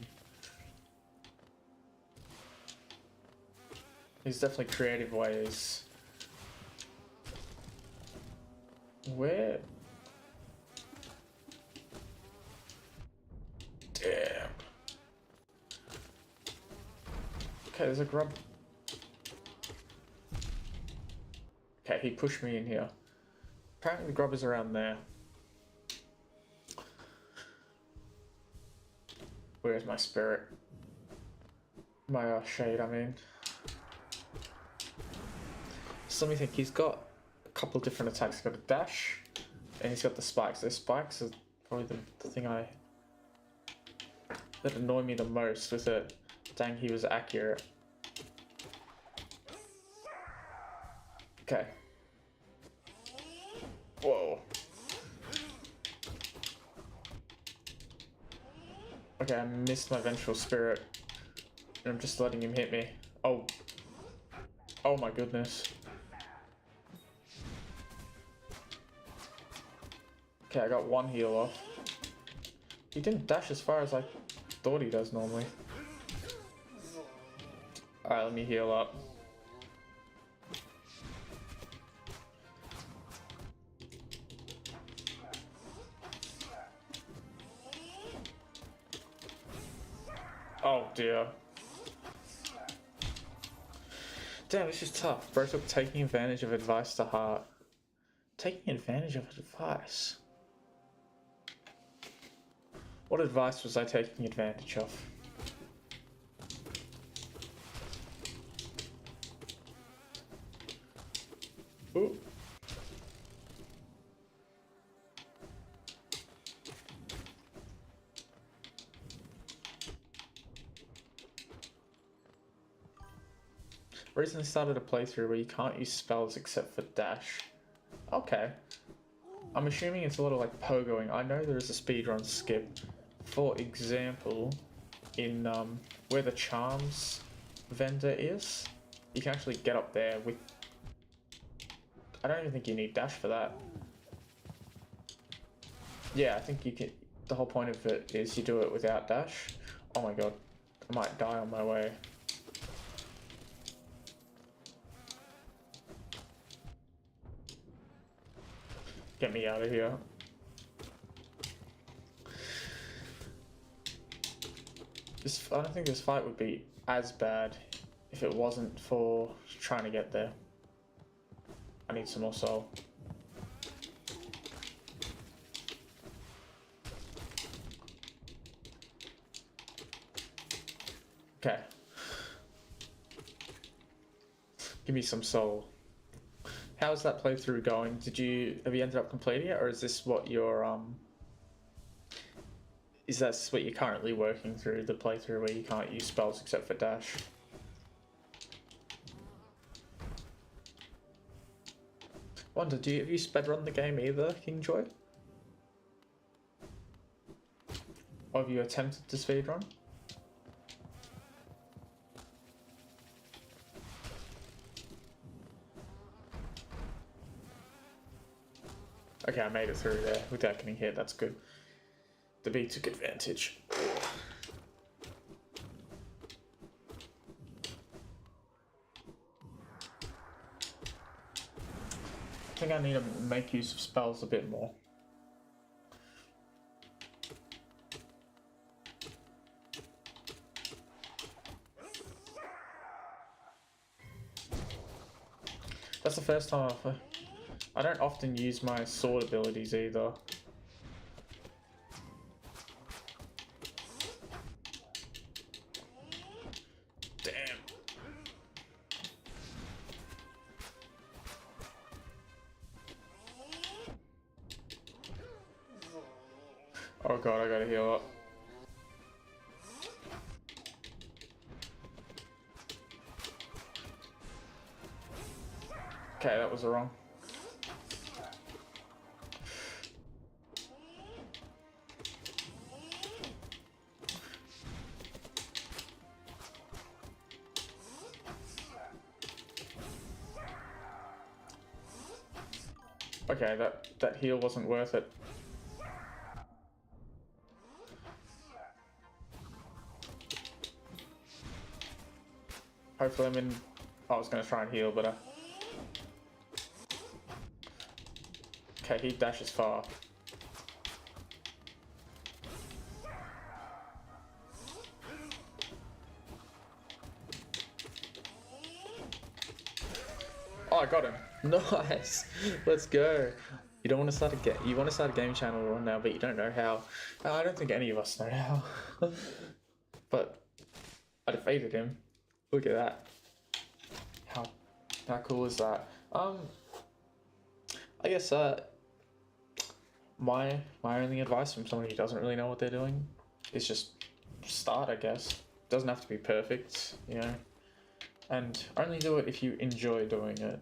There's definitely creative ways. Where? Damn. Okay, there's a grub. Okay, he pushed me in here. Apparently the grub is around there. Where's my spirit? My shade, I mean. So let me think, he's got a couple different attacks. He's got a dash, and he's got the spikes. Those spikes are probably the thing that annoyed me the most with it. Dang, he was accurate. Okay. Whoa. Okay, I missed my vengeful spirit. And I'm just letting him hit me. Oh. Oh my goodness. Okay, I got one heal off. He didn't dash as far as I thought he does normally. Alright, let me heal up. Oh dear. Damn, this is tough. Bro took taking advantage of advice to heart. Taking advantage of advice? What advice was I taking advantage of? Ooh. Recently started a playthrough where you can't use spells except for dash. Okay. I'm assuming it's a lot of like pogoing. I know there is a speedrun skip. For example, in where the charms vendor is, you can actually get up there with... I don't even think you need dash for that. Yeah, I think you can... The whole point of it is you do it without dash. Oh my god, I might die on my way. Get me out of here. I don't think this fight would be as bad if it wasn't for trying to get there. I need some more soul. Okay. Give me some soul. How's that playthrough going? Have you ended up completing it, or is this what you're is that what you're currently working through, the playthrough where you can't use spells except for dash? Wonder, have you speedrun the game either, Kingjoy? Or have you attempted to speedrun? Okay, I made it through there without getting hit, that's good. The bee took advantage. I think I need to make use of spells a bit more. That's the first time I don't often use my sword abilities either. Damn. Oh god, I gotta heal up. Okay, that was wrong. Okay, that heal wasn't worth it. Hopefully I'm in... I was going to try and heal, but... Okay, he dashes far. Oh, I got him. Nice. Let's go. You don't want to start you want to start a game channel right now, but you don't know how. I don't think any of us know how. But I defeated him. Look at that. How cool is that? I guess my only advice from someone who doesn't really know what they're doing is just start, I guess. Doesn't have to be perfect, you know. And only do it if you enjoy doing it.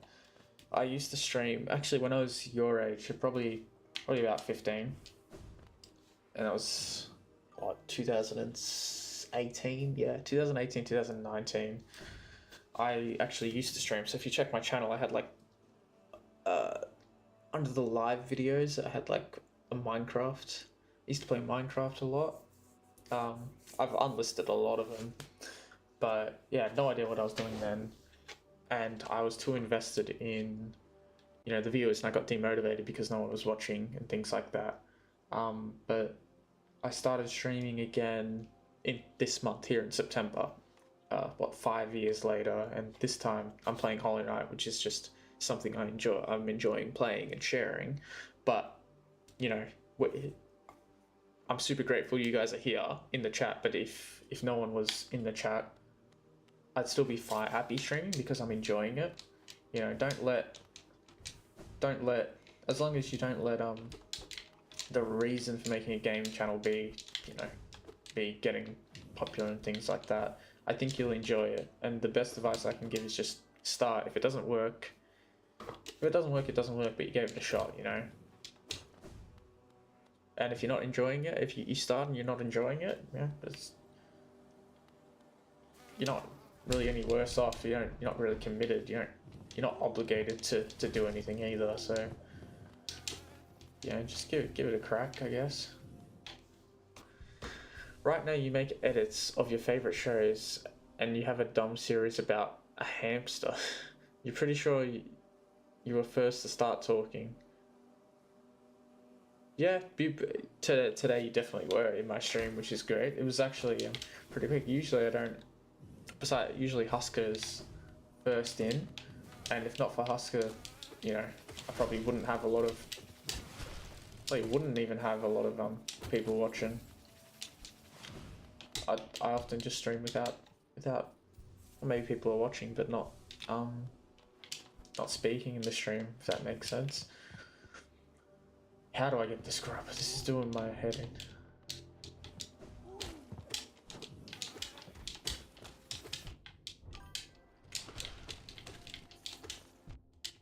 I used to stream, actually when I was your age, probably about 15. And that was, what, 2018? Yeah, 2018, 2019. I actually used to stream. So if you check my channel, I had like, under the live videos, I had like a Minecraft. I used to play Minecraft a lot. I've unlisted a lot of them. But yeah, no idea what I was doing then. And I was too invested in, you know, the viewers, and I got demotivated because no one was watching and things like that. But I started streaming again in this month here in September. 5 years later, and this time I'm playing Hollow Knight, which is just something I enjoy. I'm enjoying playing and sharing. But, you know, I'm super grateful you guys are here in the chat. But if no one was in the chat, I'd still be happy streaming because I'm enjoying it. You know, don't let, as long as you don't let the reason for making a game channel be, you know, be getting popular and things like that. I think you'll enjoy it. And the best advice I can give is just start. If it doesn't work, it doesn't work, but you gave it a shot, you know. And if you're not enjoying it, if you start and you're not enjoying it, yeah, you're not really any worse off. You're not really committed. You're not obligated to do anything either. So yeah, just give it a crack, I guess. Right now you make edits of your favorite shows and you have a dumb series about a hamster. You're pretty sure you were first to start talking. Yeah, today you definitely were in my stream, which is great. It was actually pretty quick. Usually I don't. Besides, usually Husker's first in, and if not for Husker, you know, I probably wouldn't have a lot of. Well, wouldn't even have a lot of people watching. I often just stream without. Well, maybe people are watching, but not speaking in the stream. If that makes sense. How do I get this grub? This is doing my head in.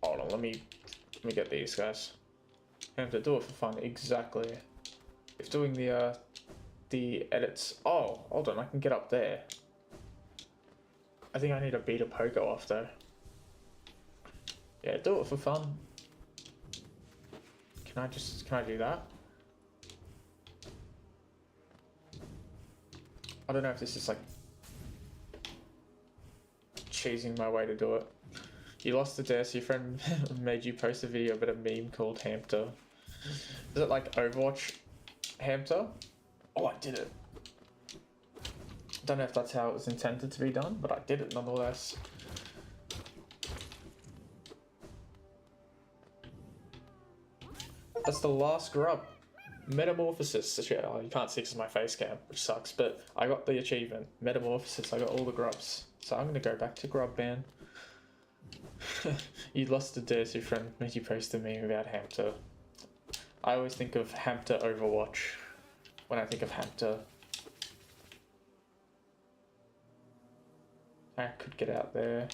Hold on, let me get these guys. I have to do it for fun, exactly. If doing the edits. Oh, hold on, I can get up there. I think I need to beat a poker off though. Yeah, do it for fun. Can I do that? I don't know if this is like cheesing my way to do it. You lost the dare, so your friend made you post a video about a meme called Hamster. Is it like Overwatch Hamster? Oh, I did it. Don't know if that's how it was intended to be done, but I did it nonetheless. That's the last grub. Metamorphosis. Oh, you can't see because of my face cam, which sucks, but I got the achievement. Metamorphosis, I got all the grubs. So I'm going to go back to grub ban. You lost a dirty friend, made you post a meme about Hamster. I always think of Hamster Overwatch. when I think of Hampton. I could get out there.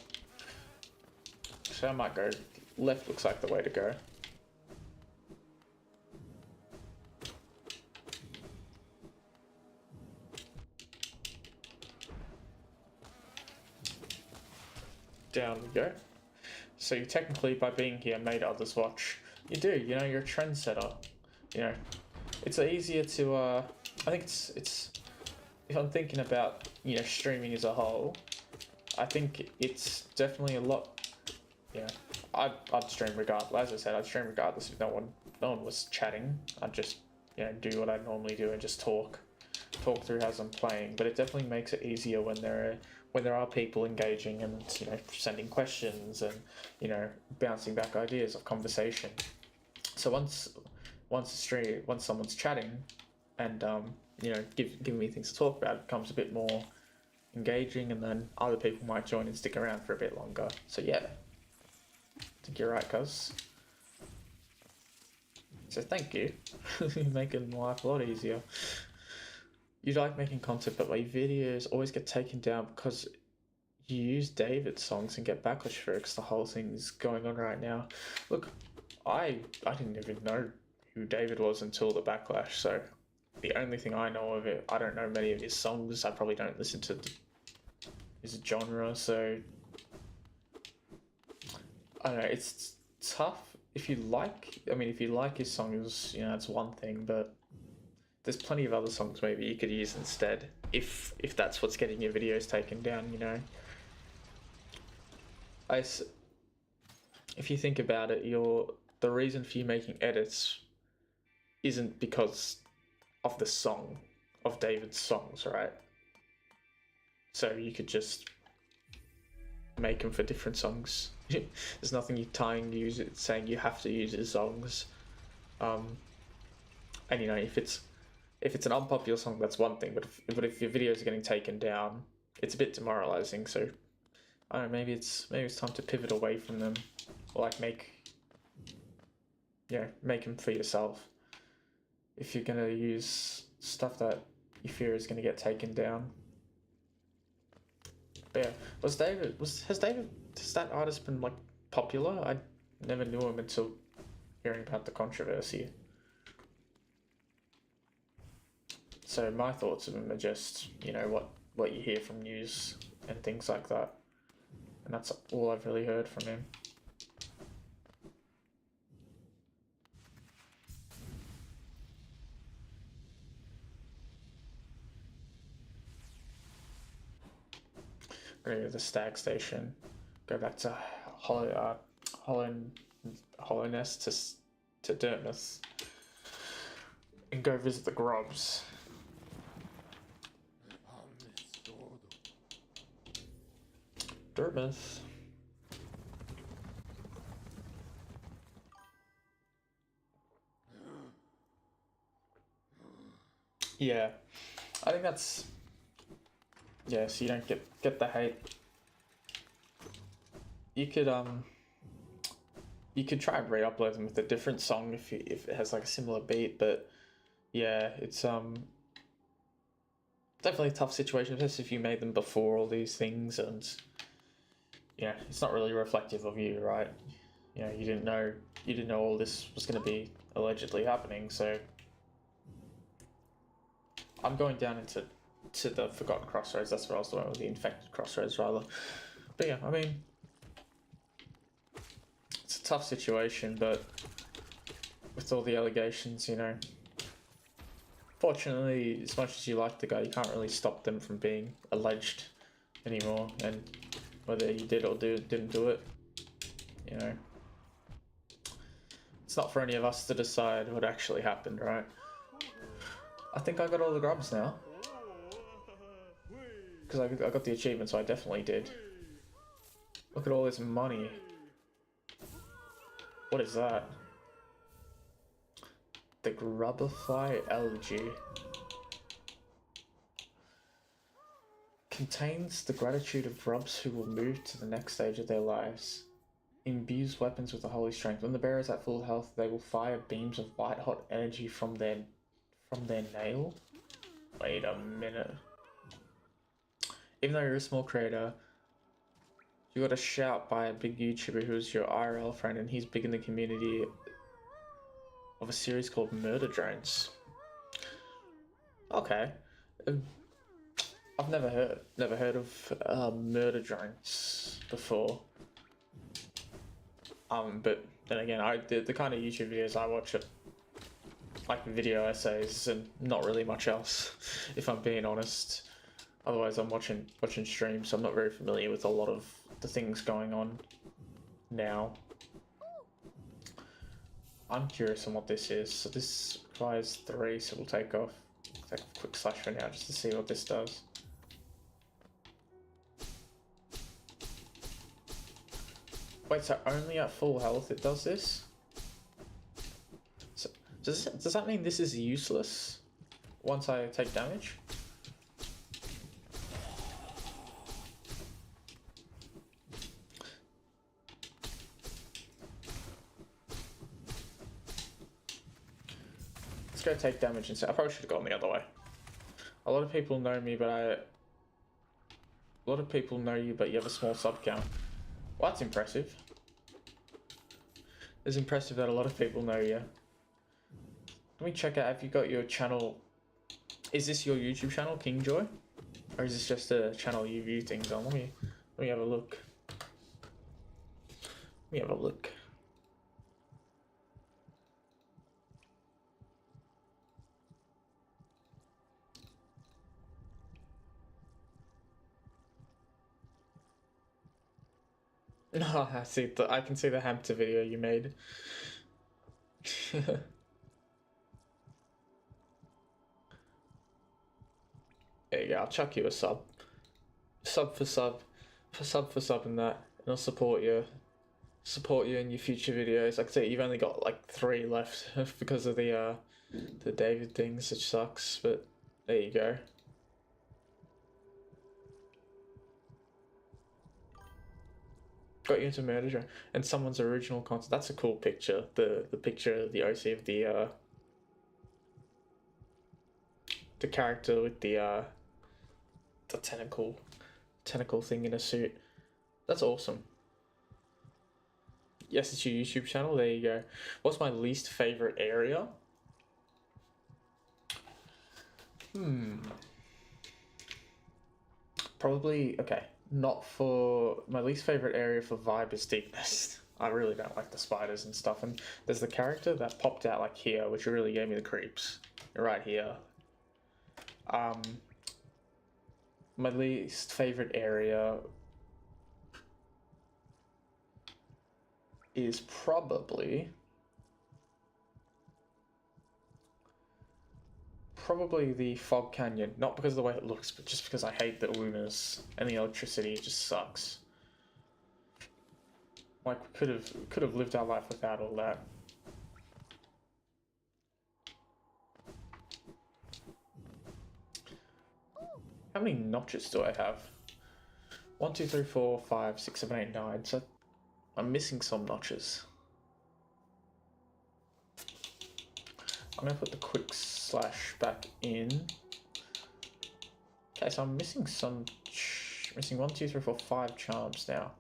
So I might go left, looks like the way to go. Down we go. So you technically, by being here, made others watch. You do, you know, you're a trendsetter. You know, it's easier to, I think it's, if I'm thinking about, you know, streaming as a whole, I think it's definitely a lot, yeah, I'd stream regardless, as I said, I'd stream regardless if no one was chatting. I'd just, you know, do what I normally do and just talk through as I'm playing, but it definitely makes it easier when there are people engaging and, you know, sending questions and, you know, bouncing back ideas of conversation. So once someone's chatting and you know, giving me things to talk about, it becomes a bit more engaging, and then other people might join and stick around for a bit longer. So yeah, I think you're right, cuz. So thank you. You're making life a lot easier. You like making content, but my videos always get taken down because you use David's songs and get backlash for it, because the whole thing's going on right now. Look, I didn't even know who David was until the backlash, so the only thing I know of it, I don't know many of his songs, I probably don't listen to his genre, so I don't know, it's tough. If you like his songs, you know, it's one thing, but there's plenty of other songs maybe you could use instead, if that's what's getting your videos taken down, you know. If you think about it, the reason for you making edits isn't because of the song, of David's songs, right? So you could just make them for different songs. There's nothing you saying you have to use his songs. And you know, if it's an unpopular song, that's one thing, but if your videos are getting taken down, it's a bit demoralizing. So I don't know, maybe it's time to pivot away from them, or like make them for yourself. If you're gonna use stuff that you fear is gonna get taken down. But yeah, has that artist been like popular? I never knew him until hearing about the controversy. So my thoughts of him are just, you know, what you hear from news and things like that. And that's all I've really heard from him. Go to the Stag Station. Go back to Hollowness to Dirtmouth. And go visit the Grobs. Dirtmouth. Yeah, I think that's, yeah, so you don't get the hate. You could try and re-upload them with a different song if it has like a similar beat, but yeah, it's definitely a tough situation, especially if you made them before all these things, and yeah, it's not really reflective of you, right? You know, you didn't know all this was going to be allegedly happening, so I'm going down into the Forgotten Crossroads. That's where I was going, with the Infected Crossroads, rather. But yeah, I mean, it's a tough situation, but with all the allegations, you know, fortunately, as much as you like the guy, you can't really stop them from being alleged anymore, and whether you did or didn't do it, you know, it's not for any of us to decide what actually happened, right? I think I got all the grubs now. Because I got the achievement, so I definitely did. Look at all this money. What is that? The Grubify Elegy. Contains the gratitude of grubs who will move to the next stage of their lives. Imbues weapons with a holy strength. When the bearer is at full health, they will fire beams of white-hot energy from from their nail? Wait a minute. Even though you're a small creator, you got a shout by a big YouTuber who's your IRL friend, and he's big in the community of a series called Murder Drones. Okay. I've never heard of Murder Drones before. But then again, the kind of YouTube videos I watch are like video essays and not really much else, if I'm being honest. Otherwise, I'm watching streams, so I'm not very familiar with a lot of the things going on now. I'm curious on what this is. So this requires 3, so we'll take a quick slash for now just to see what this does. Wait, so only at full health it does this? So does that mean this is useless once I take damage? Let's go take damage instead. I probably should have gone the other way. A lot of people know me, but a lot of people know you, but you have a small sub count. Well, that's impressive. It's impressive that a lot of people know you. Let me check out, have you got your channel? Is this your YouTube channel, Kingjoy? Or is this just a channel you view things on? Let me have a look. Let me have a look. No, I see. I can see the hamster video you made. There you go. I'll chuck you a sub. Sub for sub, and that, and I'll support you in your future videos. Like I say, you've only got like 3 left because of the David things, which sucks. But there you go. Got you into Murder Drone and someone's original content. That's a cool picture. The picture of the OC of the character with the tentacle thing in a suit. That's awesome. Yes, it's your YouTube channel. There you go. What's my least favorite area? Probably, okay. Not for my least favorite area for vibe is deepness. I really don't like the spiders and stuff, and there's the character that popped out like here, which really gave me the creeps. Right here. My least favorite area is probably the Fog Canyon, not because of the way it looks, but just because I hate the luminous and the electricity. It just sucks. Like, we could have lived our life without all that. How many notches do I have? 1, 2, 3, 4, 5, 6, 7, 8, 9. So I'm missing some notches. I'm gonna put the quick slash back in. Okay, so I'm missing missing 1, 2, 3, 4, 5 charms now.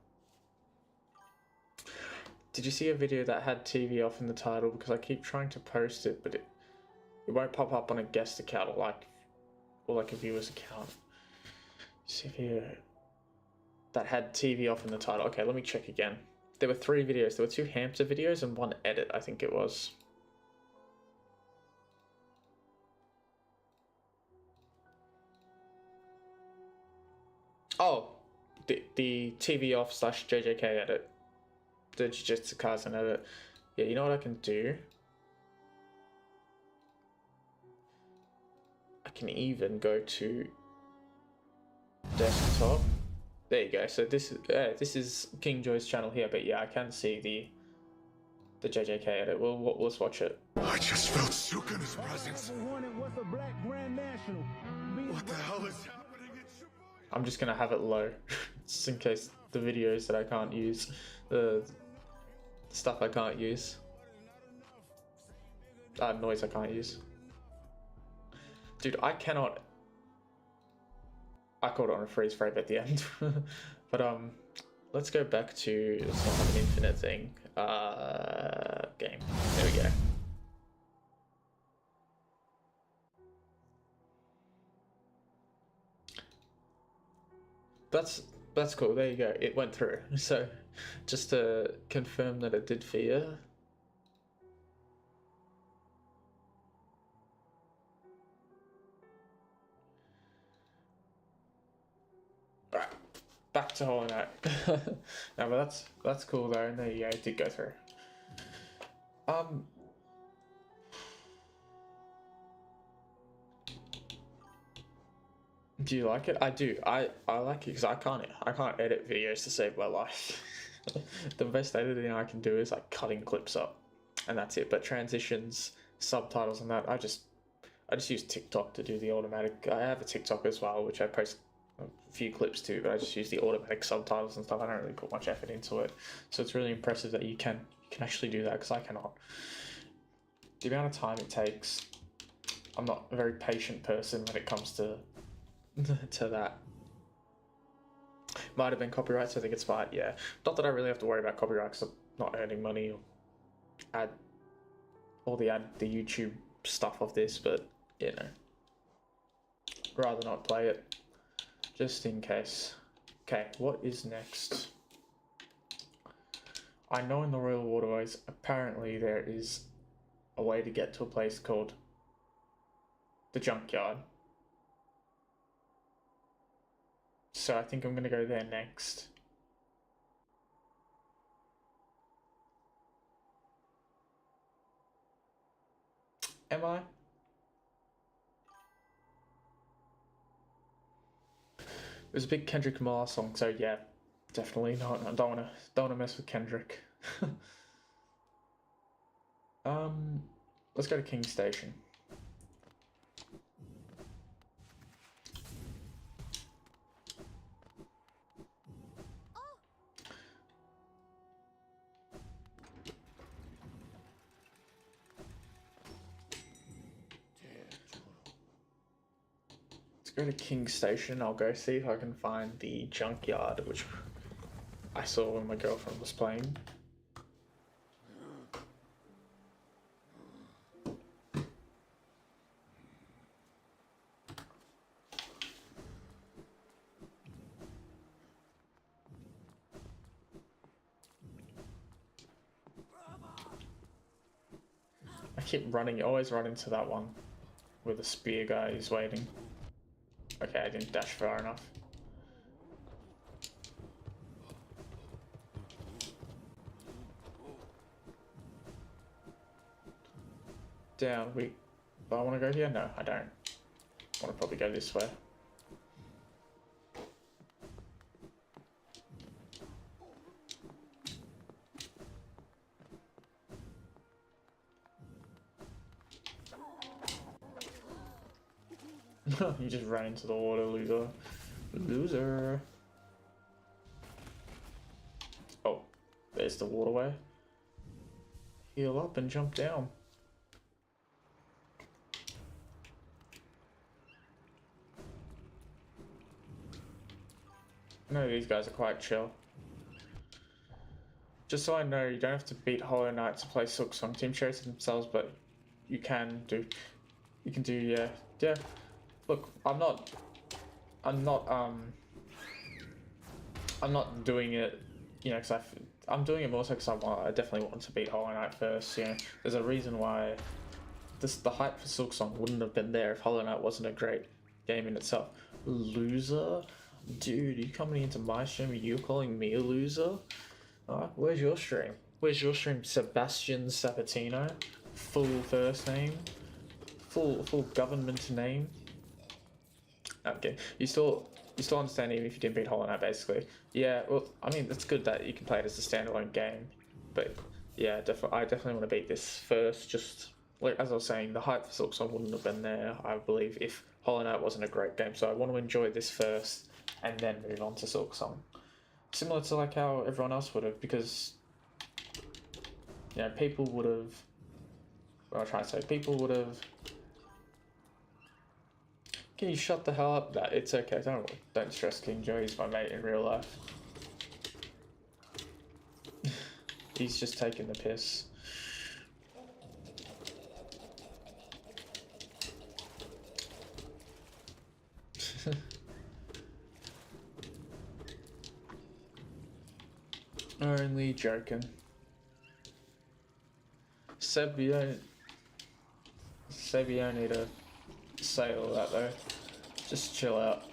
Did you see a video that had TV off in the title? Because I keep trying to post it, but it won't pop up on a guest account or like a viewer's account. See here, that had TV off in the title. Okay, let me check again. There were 3 videos. There were 2 hamster videos and 1 edit, I think it was. Oh, the TV off / JJK edit. The Jujutsu Kaisen edit. Yeah, you know what I can do? I can even go to desktop. There you go. So this is Kingjoy's channel here, but yeah, I can see the JJK edit. Well, let's watch it. I just felt Sukuna's presence. What the hell is happening? I'm just gonna have it low, just in case the videos that I can't use, the stuff I can't use, noise I can't use. Dude, I cannot. I called it on a freeze frame at the end, but let's go back to it's not like an infinite thing. Game. There we go. That's cool. There you go. It went through. So, just to confirm that it did for you. Right, back to Hollow Knight. No, but that's cool though. And there you go. It did go through. Do you like it? I do. I like it because I can't edit videos to save my life. The best editing I can do is like cutting clips up, and that's it. But transitions, subtitles, and that I just use TikTok to do the automatic. I have a TikTok as well, which I post a few clips to, but I just use the automatic subtitles and stuff. I don't really put much effort into it, so it's really impressive that you can actually do that because I cannot. The amount of time it takes, I'm not a very patient person when it comes to that. Might have been copyright, so I think it's fine. Yeah, not that I really have to worry about copyright because I'm not earning money or the YouTube stuff of this, but you know, rather not play it just in case. Okay, what is next? I know in the Royal Waterways apparently there is a way to get to a place called the Junkyard. So I think I'm going to go there next. Am I? There's a big Kendrick Lamar song, so yeah, definitely not. I don't wanna mess with Kendrick. Let's go to King Station. Go to King Station. I'll go see if I can find the Junkyard, which I saw when my girlfriend was playing. I keep running, always run into that one where the spear guy is waiting. Okay, I didn't dash far enough. Down, do I want to go here? No, I don't. I want to probably go this way. You just ran into the water, loser. Loser. Oh, there's the waterway. Heal up and jump down. No, these guys are quite chill. Just so I know, you don't have to beat Hollow Knight to play Silksong. Team shares themselves, but you can do, yeah. Look, I'm not doing it, you know, because I'm doing it more so because I definitely want to beat Hollow Knight first. You know, there's a reason why the hype for Silksong wouldn't have been there if Hollow Knight wasn't a great game in itself. Loser, dude, you coming into my stream? Are you calling me a loser? Where's your stream? Where's your stream? Sebastian Sabatino, full first name, full government name. Okay, you still understand even if you didn't beat Hollow Knight, basically. Yeah, well, I mean, it's good that you can play it as a standalone game, but yeah, I definitely want to beat this first. Just like as I was saying, the hype for Silksong wouldn't have been there, I believe, if Hollow Knight wasn't a great game. So I want to enjoy this first, and then move on to Silksong. Similar to like how everyone else would have, because you know, people would have. What I'm trying to say, people would have Can you shut the hell up? That it's okay. Don't stress, King Joe. He's my mate in real life. He's just taking the piss. Only joking. Seb, you don't need to say all that though. Just chill out.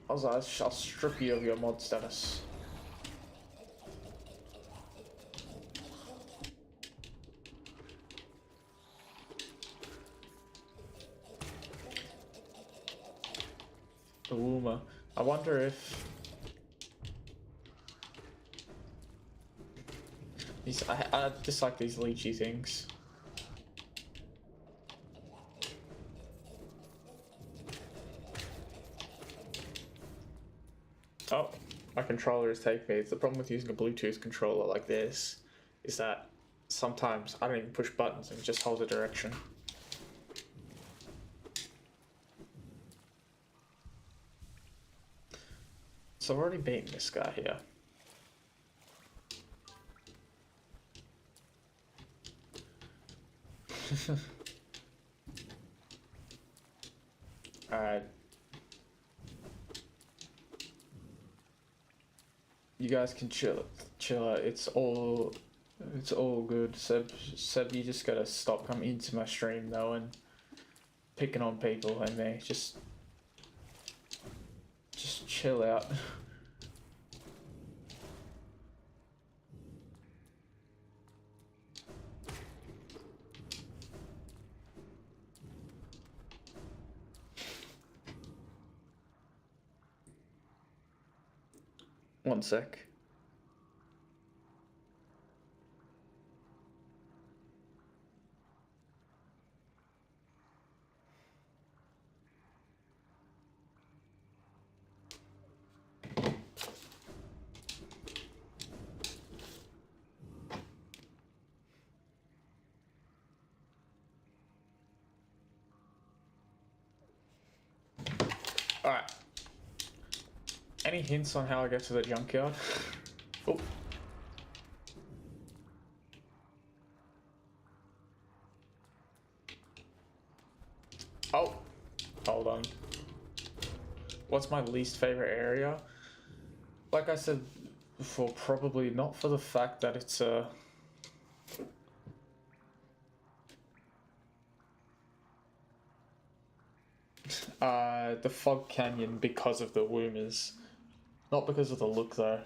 I'll strip you of your mod status. The Woomer. I wonder if I dislike these leechy things. Oh, my controller is taking me. The problem with using a Bluetooth controller like this is that sometimes I don't even push buttons and just hold the direction. So I've already beaten this guy here. Alright. You guys can chill out. It's all good. Seb, you just gotta stop coming into my stream though and picking on people and me. Just chill out. One sec. Alright. Any hints on how I get to the junkyard? Oh. Oh. Hold on. What's my least favorite area? Like I said before, probably not for the fact that it's the Fog Canyon because of the wombers. Not because of the look though.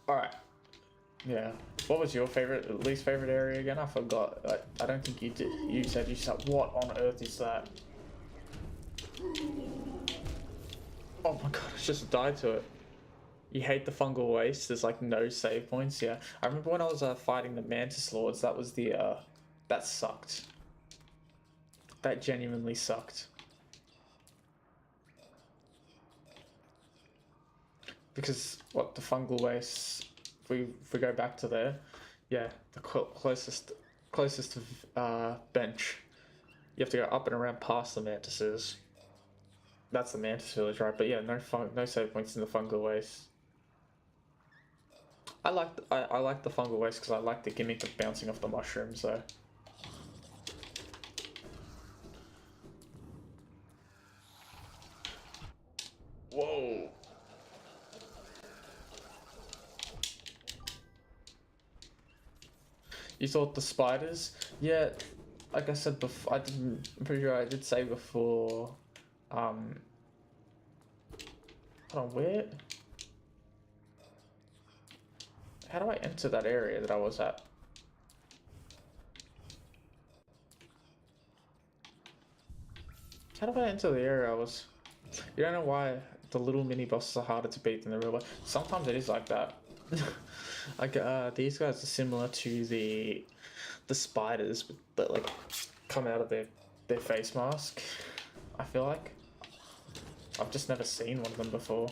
Alright. Yeah. What was your least favorite area again? I forgot. I don't think you did. You said what on earth is that? Oh my god, I just died to it. You hate the fungal waste? There's like no save points? Yeah. I remember when I was fighting the Mantis Lords, that was the, that sucked. That genuinely sucked. Because, what, the fungal waste, if we go back to there, yeah, the closest bench. You have to go up and around past the Mantises. That's the Mantis Village, right? But yeah, no save points in the fungal waste. I like the fungal waste because I like the gimmick of bouncing off the mushrooms, though. Whoa. You thought the spiders? Yeah, like I said before, I'm pretty sure I did say before, hold on, where? How do I enter that area that I was at? How do I enter the area? You don't know why the little mini bosses are harder to beat than the real one. Sometimes it is like that. Like these guys are similar to the spiders that like come out of their face mask. I feel like I've just never seen one of them before.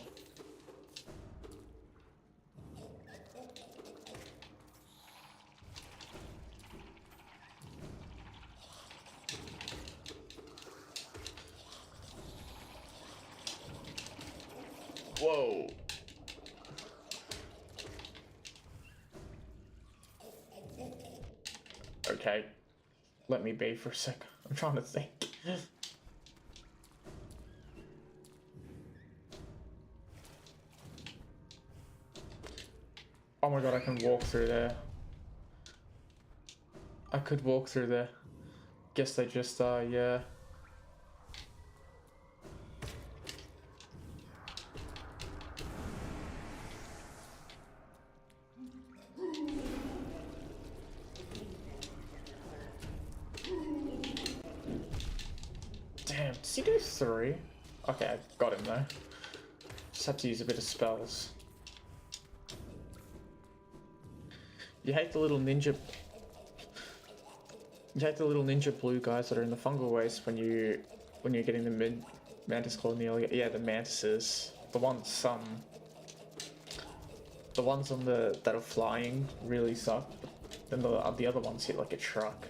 Whoa. Okay. Let me be for a sec. I'm trying to think. Oh my god, I can walk through there. I could walk through there. Guess they just yeah. Damn, does he do 3? Okay, I got him though. Just have to use a bit of spells. You hate the little ninja... You hate the little ninja blue guys that are in the fungal waste when you're getting the mantis colonial. Yeah, the mantises. The ones on that are flying really suck. Then the other ones hit like a truck.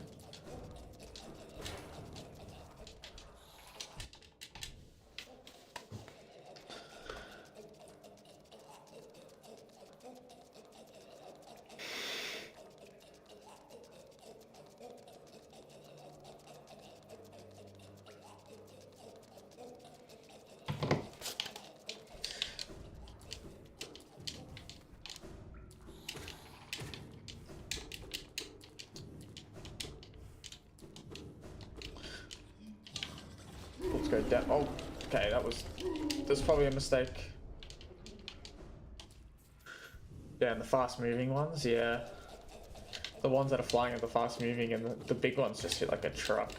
Let's go down. Oh, okay, that's probably a mistake. Yeah, and the fast moving ones, yeah. The ones that are flying are the fast moving, and the big ones just hit like a truck.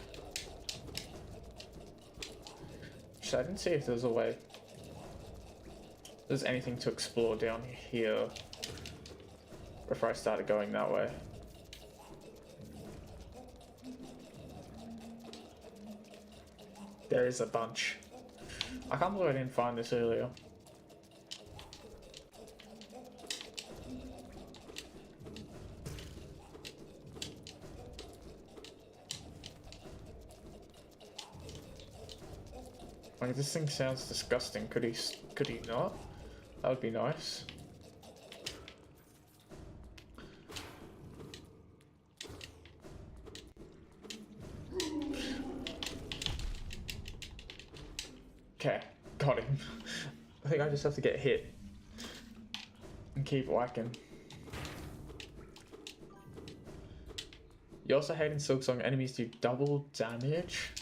Actually, I didn't see if there's a way. There's anything to explore down here before I started going that way. There is a bunch. I can't believe I didn't find this earlier. Like, this thing sounds disgusting. Could he not? That would be nice. Okay, got him. I think I just have to get hit and keep whacking. You also hate in Silksong enemies do double damage?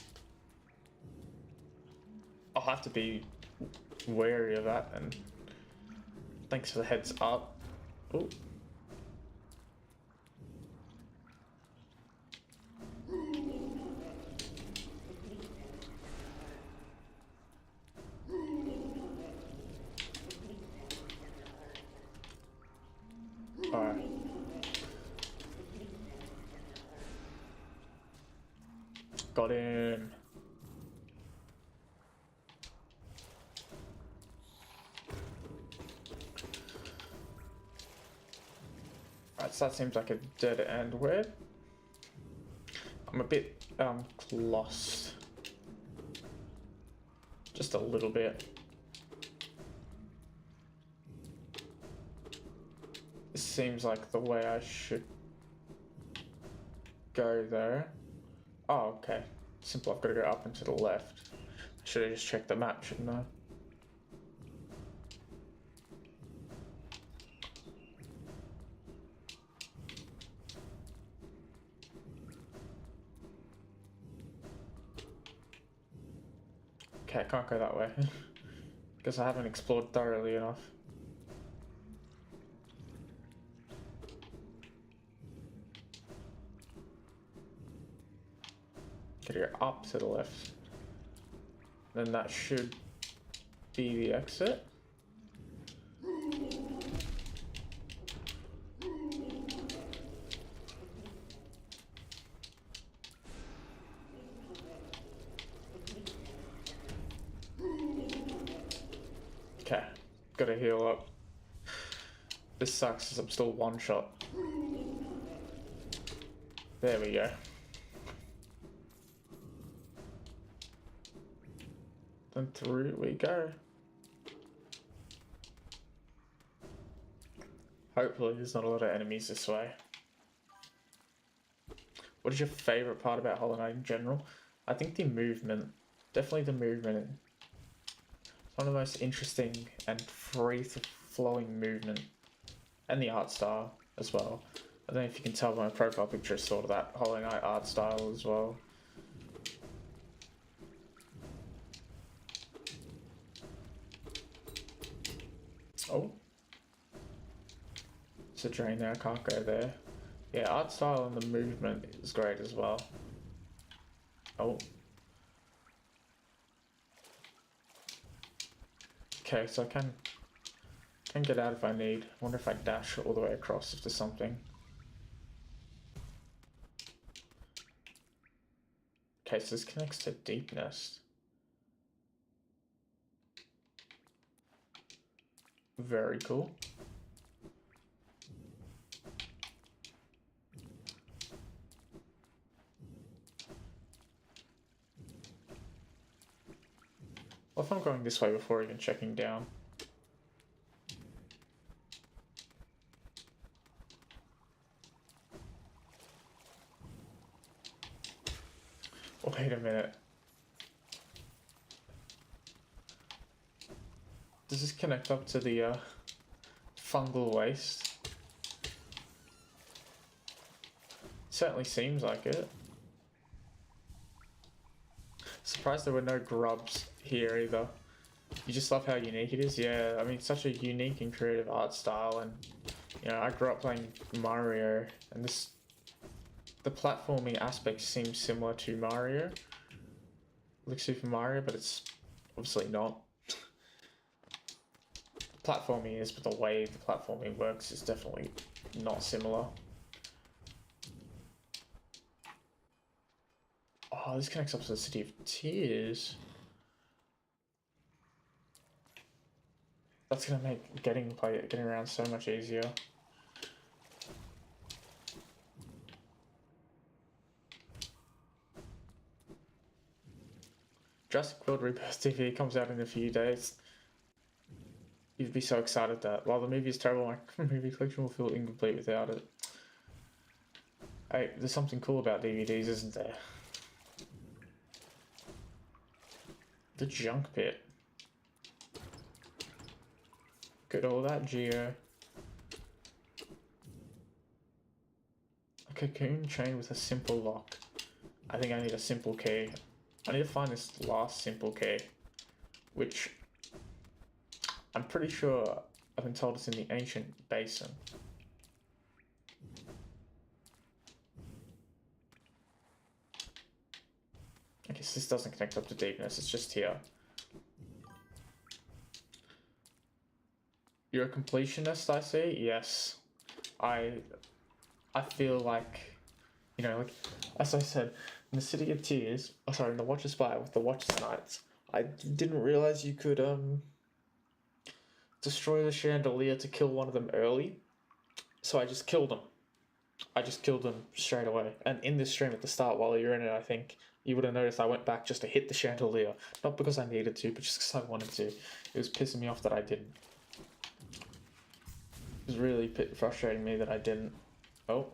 I'll have to be wary of that, and thanks for the heads up. Ooh. Alright. Got him. Right, so that seems like a dead end. Where? I'm a bit lost. Just a little bit. This seems like the way I should go there. Oh, okay. Simple, I've got to go up and to the left. I should have just checked the map, shouldn't I? Okay, I can't go that way. Because I haven't explored thoroughly enough. Gotta go up to the left. Then that should be the exit. Okay, gotta heal up. This sucks because I'm still one shot. There we go. Then through we go. Hopefully there's not a lot of enemies this way. What is your favourite part about Hollow Knight in general? I think the movement. Definitely the movement. It's one of the most interesting and free-flowing movement. And the art style as well. I don't know if you can tell by my profile picture, it's sort of that Hollow Knight art style as well. Oh. There's a drain there, I can't go there. Yeah, art style and the movement is great as well. Oh. Okay, so I can get out if I need. I wonder if I dash all the way across if there's something. Okay, so this connects to Deep Nest. Very cool. What if I'm going this way before even checking down? Wait a minute. Does this connect up to the fungal waste? Certainly seems like it. Surprised there were no grubs here either. You just love how unique it is? Yeah, I mean, it's such a unique and creative art style, and you know, I grew up playing Mario, and the platforming aspect seems similar to Mario. Like Super Mario, but it's obviously not. Platforming is, but the way the platforming works is definitely not similar. Oh, this connects up to the City of Tears. That's gonna make getting around so much easier. Jurassic World Rebirth TV comes out in a few days. You'd be so excited that while the movie is terrible, my movie collection will feel incomplete without it. Hey, there's something cool about DVDs, isn't there? The junk pit. Good all that geo. A cocoon chain with a simple lock. I think I need a simple key. I need to find this last simple key, which I'm pretty sure I've been told it's in the ancient basin. I guess this doesn't connect up to Deepness, it's just here. You're a completionist, I see? Yes. I feel like, you know, like, as I said, in the City of Tears, oh sorry, in the Watcher Spire with the Watcher Knights, I didn't realize you could, destroy the chandelier to kill one of them early. So I just killed them. I just killed them straight away. And in this stream at the start, while you're in it, I think you would have noticed I went back just to hit the chandelier. Not because I needed to, but just because I wanted to. It was pissing me off that I didn't. It was really frustrating me that I didn't. Oh.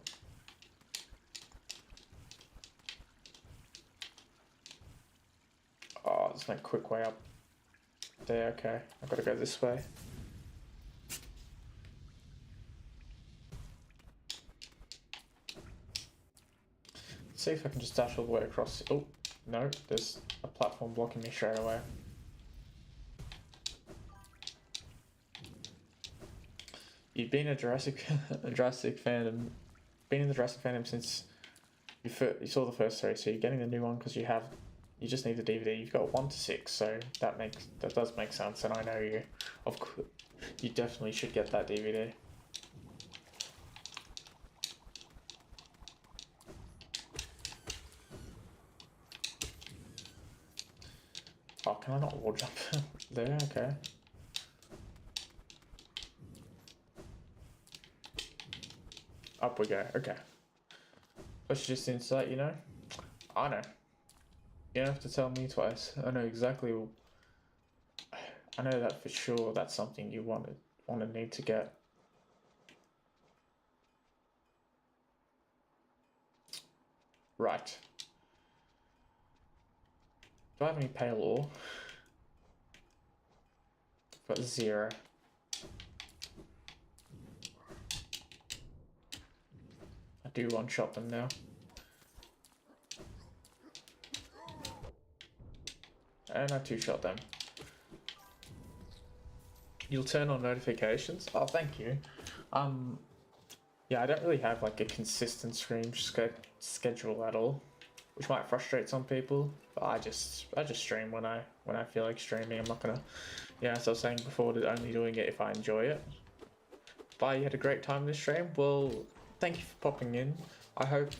Oh, there's no quick way up there. Okay, I've got to go this way. Let's see if I can just dash all the way across. Oh, no, there's a platform blocking me straight away. You've been a Jurassic fandom, been in the Jurassic fandom since you saw the first three, so you're getting the new one because you have You just need the DVD. You've got 1 to 6, so that does make sense. And I know you, of course, you definitely should get that DVD. Oh, can I not wall jump there? Okay. Up we go. Okay. Let's just insight, you know. I know. You don't have to tell me twice. I know exactly. I know that for sure. That's something you want to need to get. Right. Do I have any pale ore? I've got 0. I do one-shot them now. And I two-shot them. You'll turn on notifications? Oh, thank you. Yeah, I don't really have like a consistent stream schedule at all, which might frustrate some people. But I just stream when I feel like streaming. I'm not gonna, yeah, as I was saying before, only doing it if I enjoy it. But you had a great time this stream. Well, thank you for popping in. I hope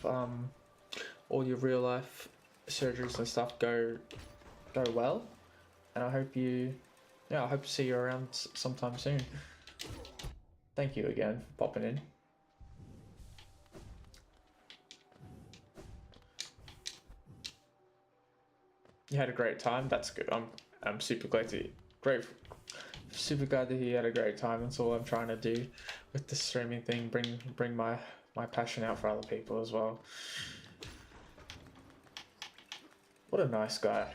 all your real life surgeries and stuff go well, and I hope I hope to see you around sometime soon. Thank you again for popping in. You had a great time. That's good. I'm super glad to super glad that you had a great time. That's all I'm trying to do with the streaming thing. Bring my passion out for other people as well. What a nice guy.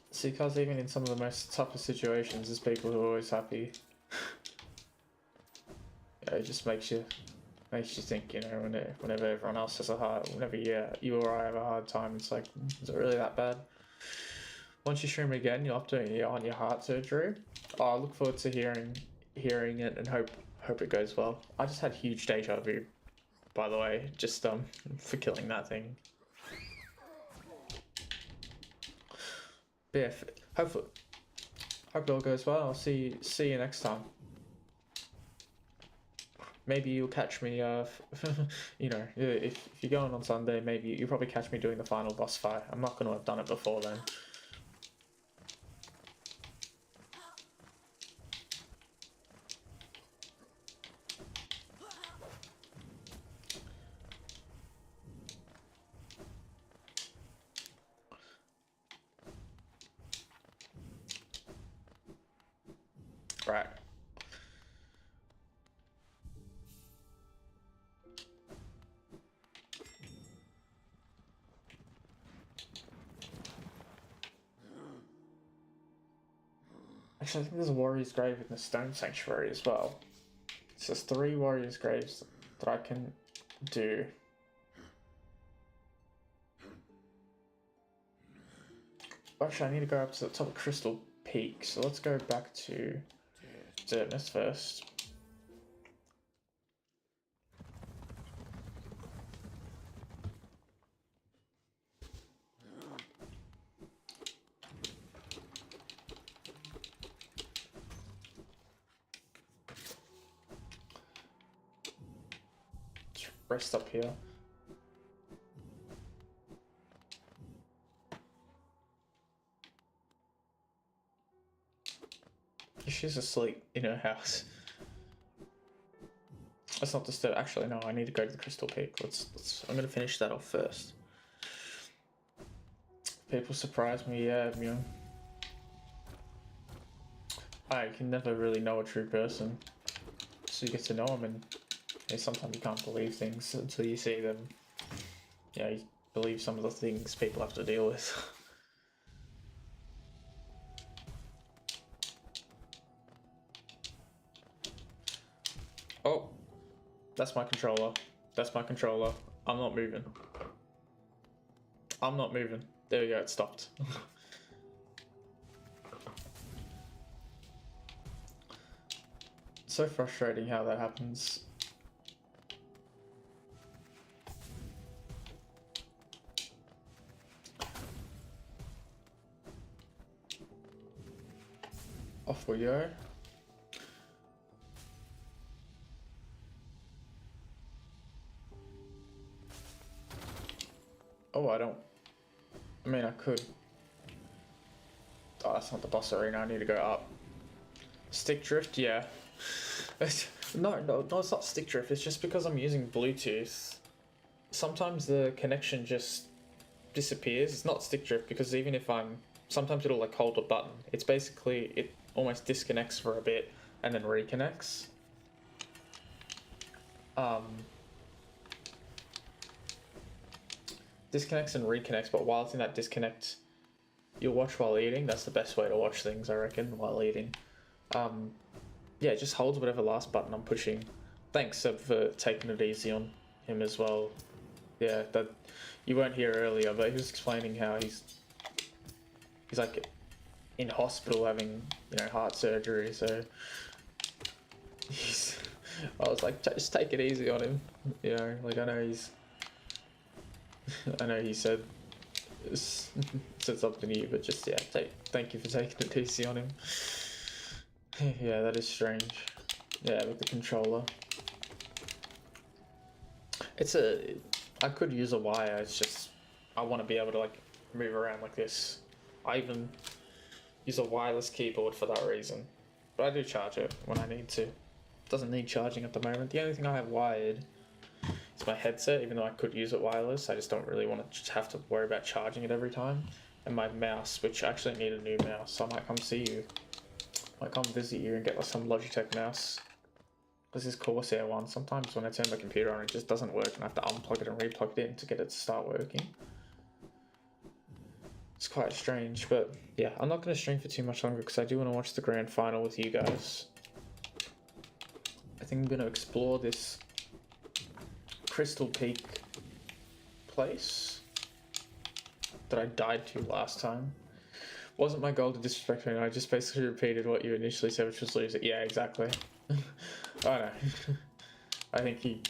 See, because even in some of the most toughest situations, there's people who are always happy. Yeah, it just makes you think, you know, whenever everyone else has whenever you or I have a hard time, it's like, is it really that bad? Once you stream again, you'll have to on your heart surgery. Oh, I look forward to hearing it and hope it goes well. I just had huge deja vu, by the way, just for killing that thing. But yeah, hope it all goes well. I'll see you next time. Maybe you'll catch me, you know, if you're going on Sunday, maybe you'll probably catch me doing the final boss fight. I'm not going to have done it before then. Right. Actually, I think there's a warrior's grave in the stone sanctuary as well. So there's 3 warrior's graves that I can do. Actually, I need to go up to the top of Crystal Peak, so let's go back to Dirtness first. Rest up here. She's asleep in her house. Let's not disturb. Actually, no. I need to go to the Crystal Peak. I'm gonna finish that off first. People surprise me. Yeah, you know. I can never really know a true person, so you get to know them, and sometimes you can't believe things until you see them. Yeah, you believe some of the things people have to deal with. Oh, that's my controller. That's my controller. I'm not moving. I'm not moving. There we go, it stopped. So frustrating how that happens. Off we go. Oh, I don't. I mean, I could. Oh, that's not the boss arena. I need to go up. Stick drift, yeah. No, it's not stick drift. It's just because I'm using Bluetooth. Sometimes the connection just disappears. It's not stick drift because even if sometimes it'll like hold a button. It's basically, it almost disconnects for a bit and then reconnects. Disconnects and reconnects, but while it's in that disconnect, you'll watch while eating. That's the best way to watch things, I reckon, while eating. Yeah, it just holds whatever last button I'm pushing. Thanks, Seb, for taking it easy on him as well. Yeah, that you weren't here earlier, but he was explaining how he's like in hospital having, you know, heart surgery, so I was like, just take it easy on him, you know, like I know he said something to you, but just, yeah, thank you for taking it easy on him. Yeah, that is strange. Yeah, with the controller. I could use a wire, it's just, I want to be able to like move around like this. I even use a wireless keyboard for that reason. But I do charge it when I need to. It doesn't need charging at the moment. The only thing I have wired is my headset, even though I could use it wireless. I just don't really want to just have to worry about charging it every time. And my mouse, which I actually need a new mouse, so I might come see you. Might come visit you and get like some Logitech mouse. This is Corsair one. Sometimes when I turn my computer on, it just doesn't work and I have to unplug it and replug it in to get it to start working. It's quite strange, but yeah, I'm not going to stream for too much longer because I do want to watch the grand final with you guys. I think I'm going to explore this Crystal Peak place that I died to last time. Wasn't my goal to disrespect me, I just basically repeated what you initially said, which was lose it. Yeah, exactly. I know. I think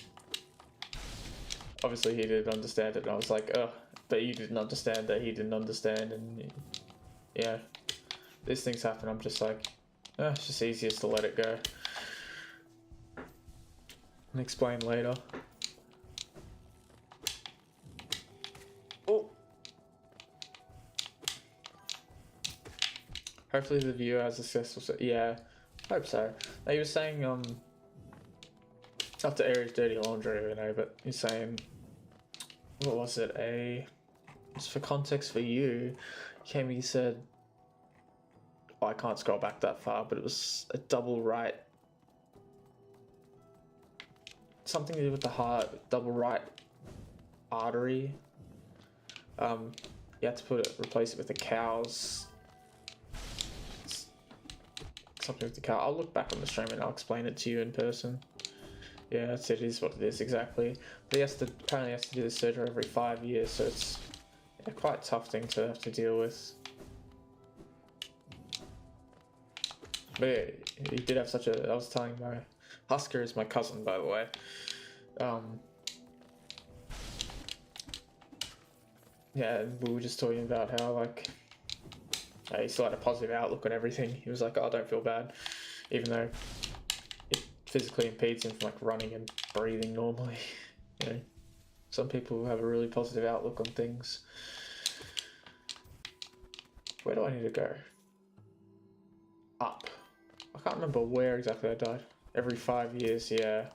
obviously he didn't understand it, and I was like, oh, but you didn't understand that he didn't understand, and yeah, these things happen. I'm just like, it's just easiest to let it go and explain later. Oh. Hopefully the viewer has a successful. Yeah, hope so. He was saying not to air his dirty laundry, you know, but he's saying, what was it? Just for context for you, he said, oh, I can't scroll back that far, but it was a double right, something to do with the heart, double right artery. You had to replace it with a cow's. Something with the cow. I'll look back on the stream and I'll explain it to you in person. Yeah, that's it. It is what it is exactly. But he apparently has to do the surgery every 5 years, so it's a quite tough thing to have to deal with. But yeah, he did have such a. I was telling my Husker is my cousin, by the way. Yeah, and we were just talking about how like. He still had a positive outlook on everything. He was like, oh, I don't feel bad, even though it physically impedes him from like running and breathing normally. You know, some people have a really positive outlook on things. Where do I need to go? Up. I can't remember where exactly I died. Every 5 years, yeah.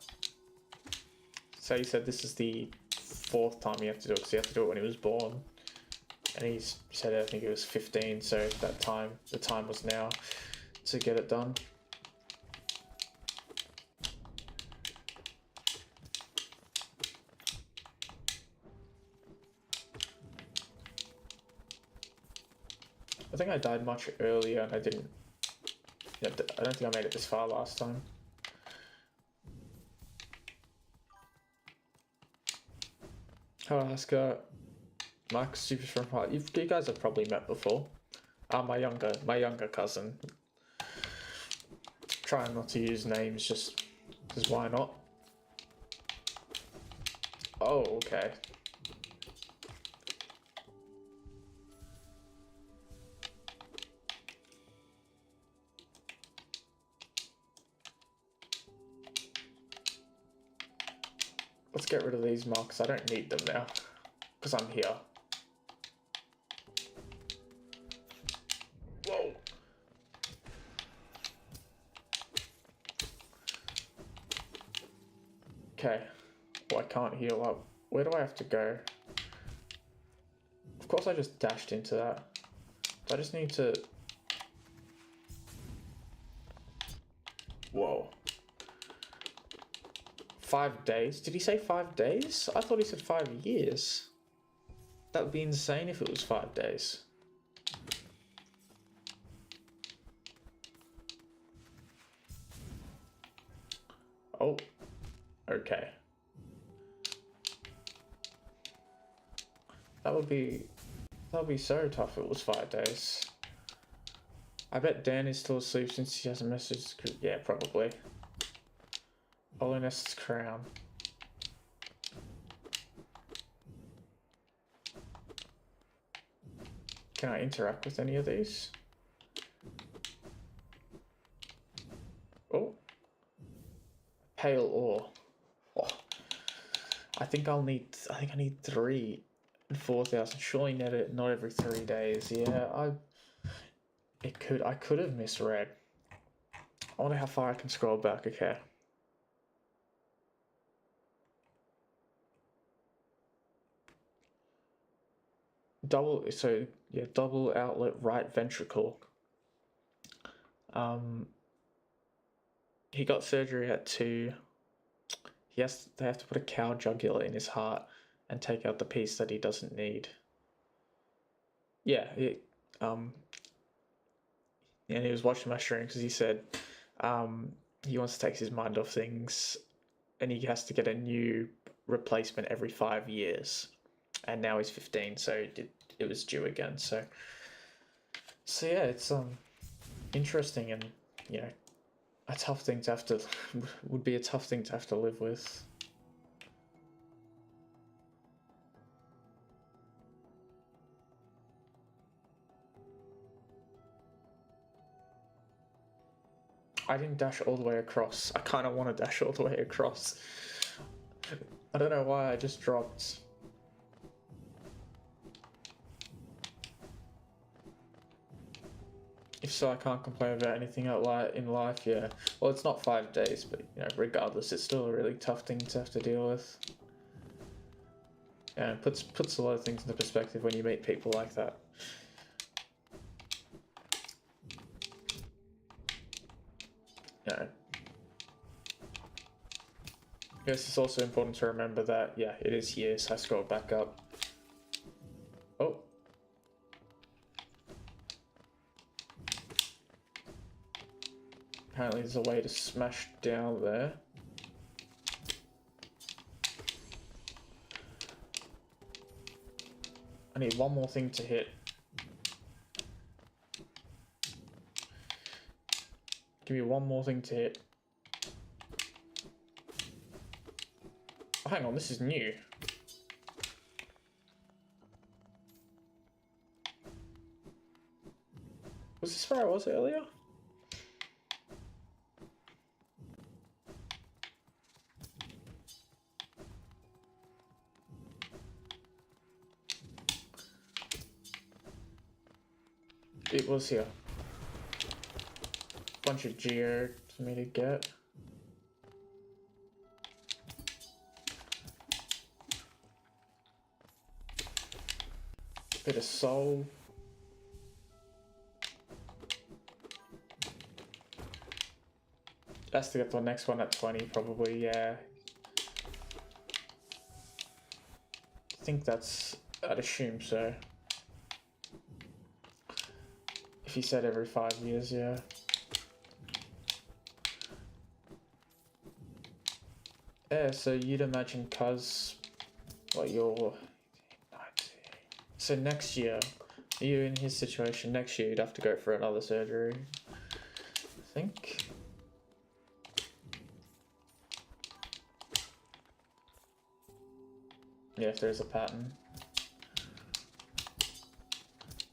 So he said this is the 4th time you have to do it because you have to do it when he was born. And he said, I think it was 15, so the time was now to get it done. I think I died much earlier and I don't think I made it this far last time. Hello, Oscar. Max, super from heart. You guys have probably met before. My younger cousin. Trying not to use names, just because why not? Oh, okay. Let's get rid of these marks. I don't need them now because I'm here. Whoa. Okay. Well, I can't heal up. Where do I have to go? Of course I just dashed into that. I just need to... Whoa. 5 days? Did he say 5 days? I thought he said 5 years. That would be insane if it was 5 days. Oh. Okay. That would be so tough if it was 5 days. I bet Dan is still asleep since he hasn't messaged. Yeah, probably. Holiness Crown. Can I interact with any of these? Oh. Pale ore. Oh. I think I need 3 and 4,000. Surely not every 3 days. Yeah, I could have misread. I wonder how far I can scroll back. Okay. Double outlet right ventricle. He got surgery at 2. They have to put a cow jugular in his heart and take out the piece that he doesn't need. Yeah, and he was watching my stream because he said he wants to take his mind off things, and he has to get a new replacement every 5 years. And now he's 15, so it was due again. So yeah, it's interesting, and you know, a tough thing to have to would be a tough thing to have to live with. I didn't dash all the way across. I kind of want to dash all the way across. I don't know why I just dropped. If so, I can't complain about anything in life, yeah. Well, it's not 5 days, but you know, regardless, it's still a really tough thing to have to deal with. Yeah, it puts a lot of things into perspective when you meet people like that. Yeah. I guess it's also important to remember that, yeah, it is years. I scrolled back up. Oh. Apparently there's a way to smash down there. I need one more thing to hit. Give me one more thing to hit. Oh, hang on, this is new. Was this where I was earlier? It was here. Bunch of geo for me to get. Bit of soul. That's to get the next one at 20, probably, yeah. I think I'd assume so. If he said every 5 years, yeah. Yeah, so you'd imagine so next year, you in his situation, next year you'd have to go for another surgery, I think. Yeah, if there's a pattern.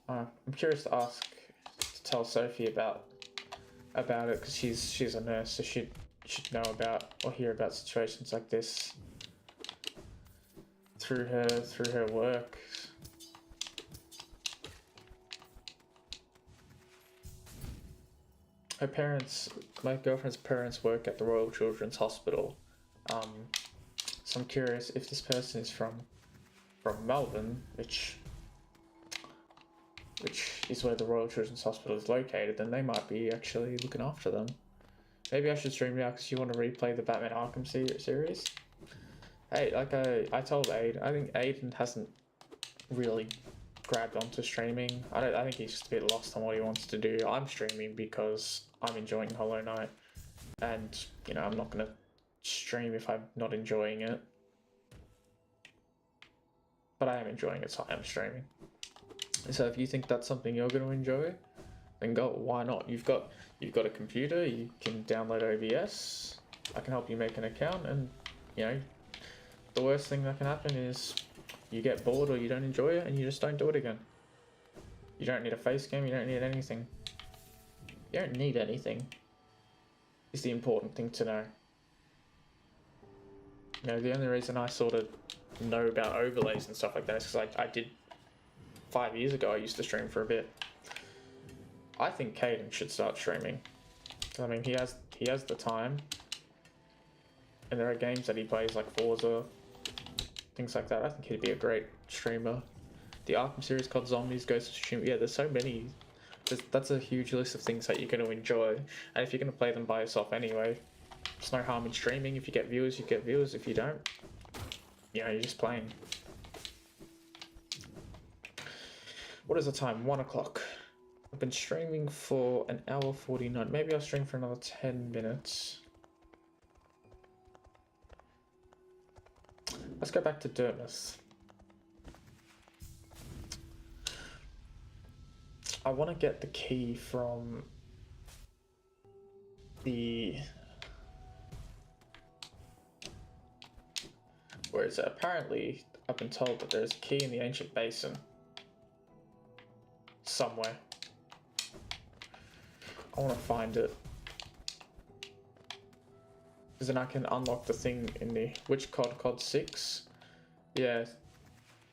I'm curious to tell Sophie about it, because she's a nurse, so she'd know about or hear about situations like this. through her work. Her parents, my girlfriend's parents work at the Royal Children's Hospital. So I'm curious if this person is from Melbourne, which is where the Royal Children's Hospital is located, then they might be actually looking after them. Maybe I should stream now because you want to replay the Batman Arkham series. Hey, like I told Aid, I think Aiden hasn't really grabbed onto streaming. I think he's just a bit lost on what he wants to do. I'm streaming because I'm enjoying Hollow Knight, and you know I'm not gonna stream if I'm not enjoying it. But I am enjoying it, so I am streaming. So if you think that's something you're going to enjoy, then go. Why not? You've got a computer. You can download OBS. I can help you make an account, and you know, the worst thing that can happen is you get bored or you don't enjoy it, and you just don't do it again. You don't need a face cam. You don't need anything. You don't need anything. Is the important thing to know. You know, the only reason I sort of know about overlays and stuff like that is because I did 5 years ago. I used to stream for a bit. I think Caden should start streaming. I mean, he has the time, and there are games that he plays like Forza, things like that. I think he'd be a great streamer. The Arkham series called Zombies, Ghost of Tsushima. Yeah, there's so many. That's a huge list of things that you're going to enjoy, and if you're going to play them by yourself anyway, there's no harm in streaming. If you get viewers, you get viewers. If you don't, you know, you're just playing. What is the time? 1 o'clock. I've been streaming for an hour 49. Maybe I'll stream for another 10 minutes. Let's go back to Dermis. I want to get the key from the... Where is it? Apparently, I've been told that there's a key in the ancient basin. Somewhere. I want to find it. Because then I can unlock the thing in the... Which COD? COD 6? Yeah.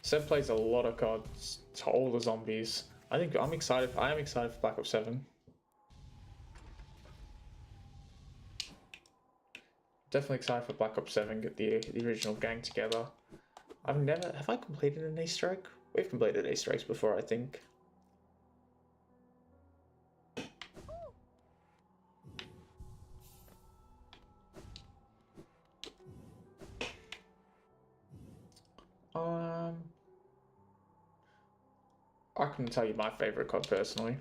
Seb plays a lot of CODs. It's all the zombies. I am excited for Black Ops 7. Definitely excited for Black Ops 7, get the original gang together. Have I completed an Easter egg? We've completed Easter eggs before, I think. I couldn't tell you my favorite COD personally.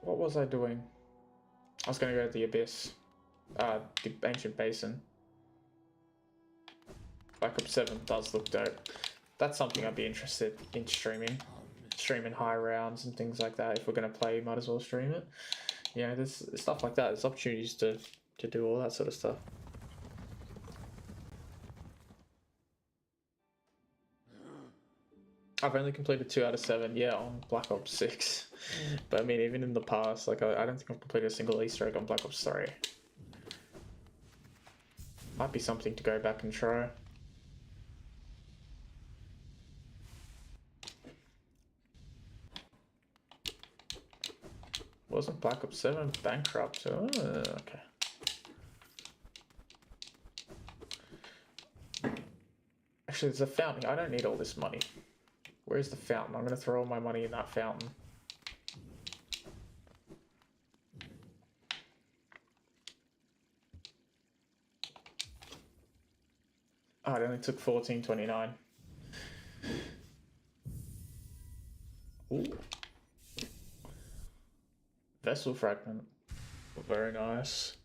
What was I doing? I was going to go to the Abyss. The Ancient Basin. Black Ops 7 does look dope. That's something I'd be interested in streaming. Streaming high rounds and things like that. If we're going to play, might as well stream it. You know, there's stuff like that. There's opportunities to do all that sort of stuff. I've only completed 2 out of 7, yeah, on Black Ops 6. But I mean, even in the past, like, I don't think I've completed a single Easter egg on Black Ops 3. Might be something to go back and try. Wasn't Black Ops 7 bankrupt? Oh, okay. Actually, there's a fountain. I don't need all this money. Where's the fountain? I'm going to throw all my money in that fountain. Oh, it only took 14.29. Ooh. Vessel fragment. Very nice.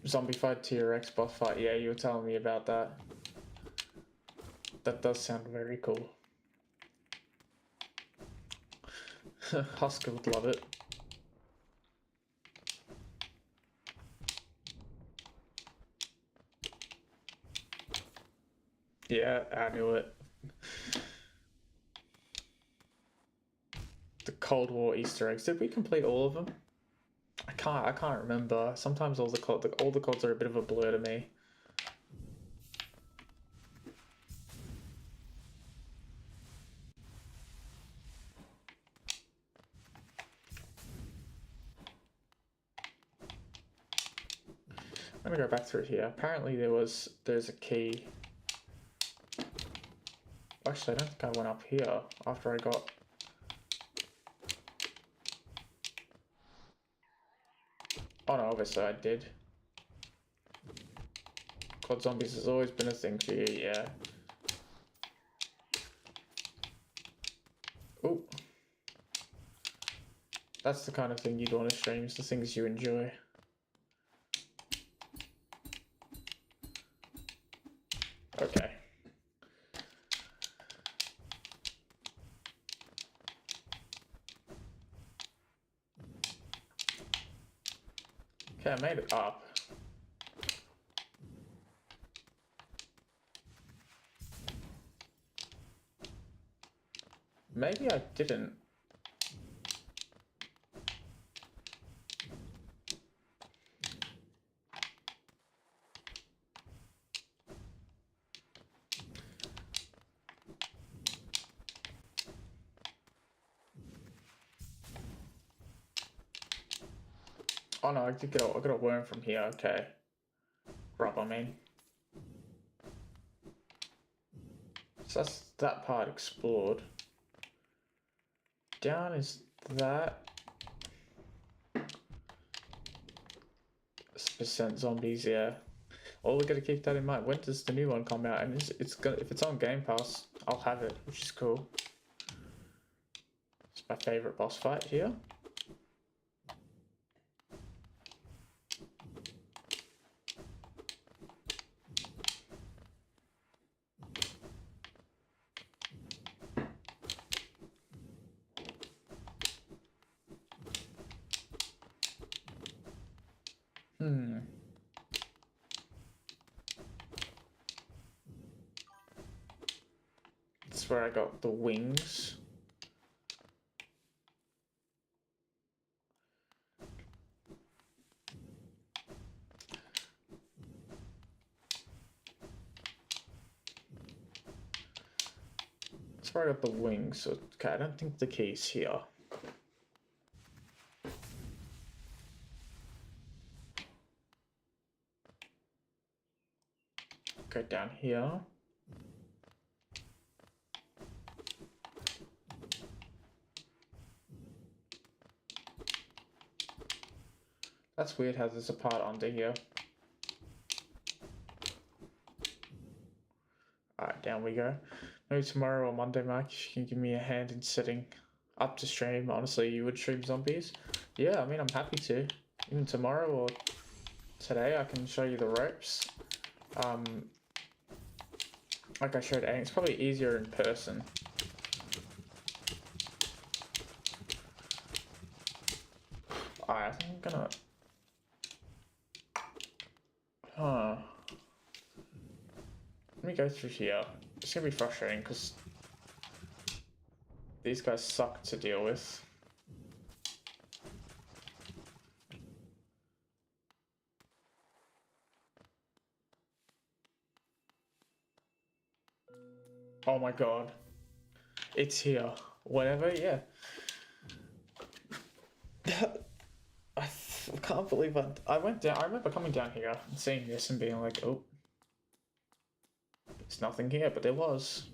Zombie fight, TRX boss fight. Yeah, you were telling me about that. That does sound very cool. Husker would love it. Yeah, I knew it. The Cold War Easter eggs. Did we complete all of them? I can't remember. Sometimes all the codes are a bit of a blur to me. I'm gonna go back through here. Apparently there's a key. Actually, I don't think I went up here after I got. Oh no, obviously I did. COD Zombies has always been a thing for you, yeah. Oh. That's the kind of thing you'd want to stream, it's the things you enjoy. Okay. Okay, I made it up. Maybe I didn't. Oh no, I got a worm from here, okay. Grub, I mean. So that's that part explored. Down is that. Percent zombies, yeah. Well, we gotta keep that in mind. When does the new one come out? And it's gonna, if it's on Game Pass, I'll have it, which is cool. It's my favorite boss fight here. That's where I got the wings. That's where I got the wings. So, okay, I don't think the key's here. Go down here. That's weird how there's a part under here. Alright, down we go. Maybe tomorrow or Monday, Mike, if you can give me a hand in setting up to stream. Honestly, you would stream zombies? Yeah, I mean, I'm happy to. Even tomorrow or today, I can show you the ropes. Like I showed Aang, it's probably easier in person. Alright, I think I'm gonna... Huh. Let me go through here. It's gonna be frustrating because these guys suck to deal with. Oh my god. It's here. Whatever, yeah. I can't believe I went down. I remember coming down here and seeing this and being like, oh, there's nothing here, but there was.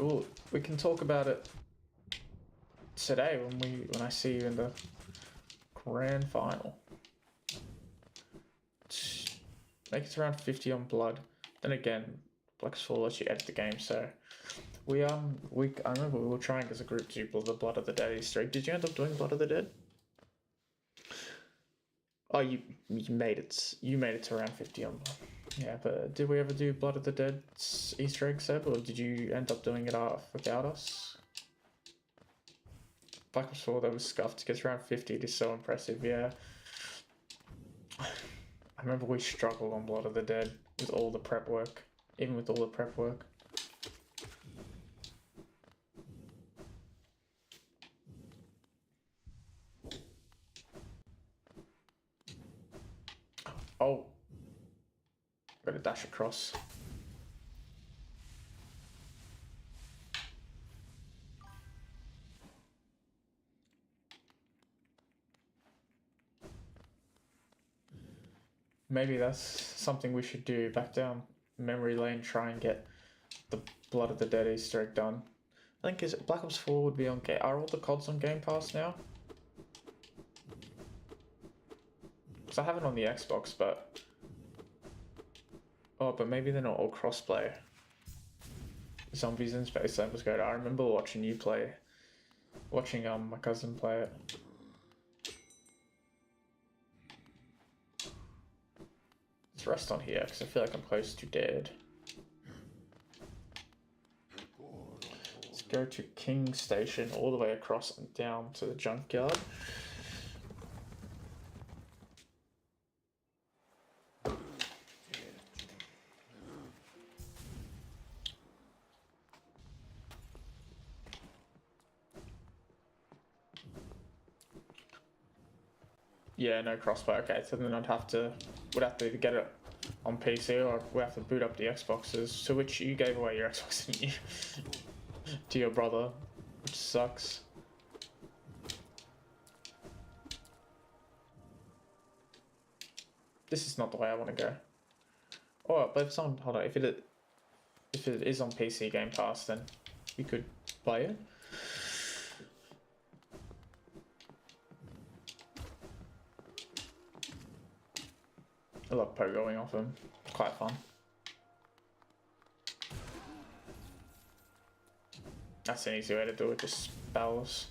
Ooh, we can talk about it today when I see you in the grand final. Make it around 50 on blood. Then again, Black's Fall lets you edit the game, so I remember we were trying as a group to do the Blood of the Dead Easter egg. Did you end up doing Blood of the Dead? Oh, you made it. You made it to around 50 on blood. Yeah, but did we ever do Blood of the Dead Easter egg, Seb, or did you end up doing it without us? Black Ops 4, that was scuffed. Gets around 50. It is so impressive, yeah. I remember we struggled on Blood of the Dead with all the prep work. Even with all the prep work. Oh. Got to dash across. Maybe that's something we should do. Back down memory lane, try and get the Blood of the Dead Easter egg done. I think is Black Ops 4 would be on Game. Are all the CODs on Game Pass now? Because I have it on the Xbox, but oh, but maybe they're not all crossplay. Zombies in Space That was good. I remember watching you play, watching my cousin play it. Let's rest on here because I feel like I'm close to dead. Let's go to King Station all the way across and down to the junkyard. Yeah, no crossplay. Okay, so then we'd have to either get it on PC or we have to boot up the Xboxes. To which you gave away your Xbox, didn't you? To your brother, which sucks. This is not the way I want to go. Oh, but if it's on, hold on, if it is on PC Game Pass, then you could play it. I love pogoing off him. It's quite fun. That's an easy way to do it, just spells.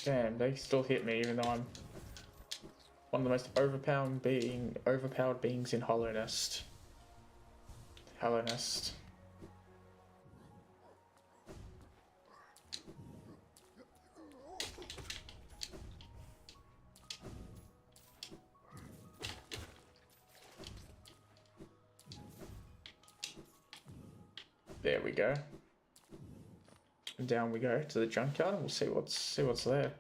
Damn, they still hit me even though I'm one of the most overpowered beings in Hollow Nest. Hollow Nest. There we go. And down we go to the junkyard and we'll see what's there.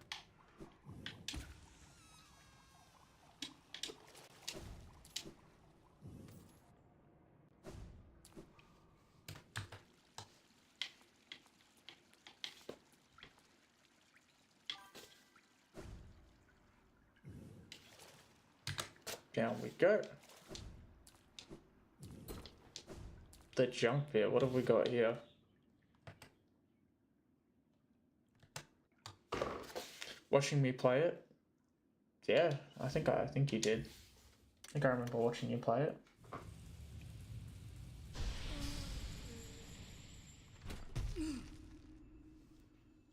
Down we go. The junk pit, what have we got here? Watching me play it? Yeah, I think you did. I think I remember watching you play it.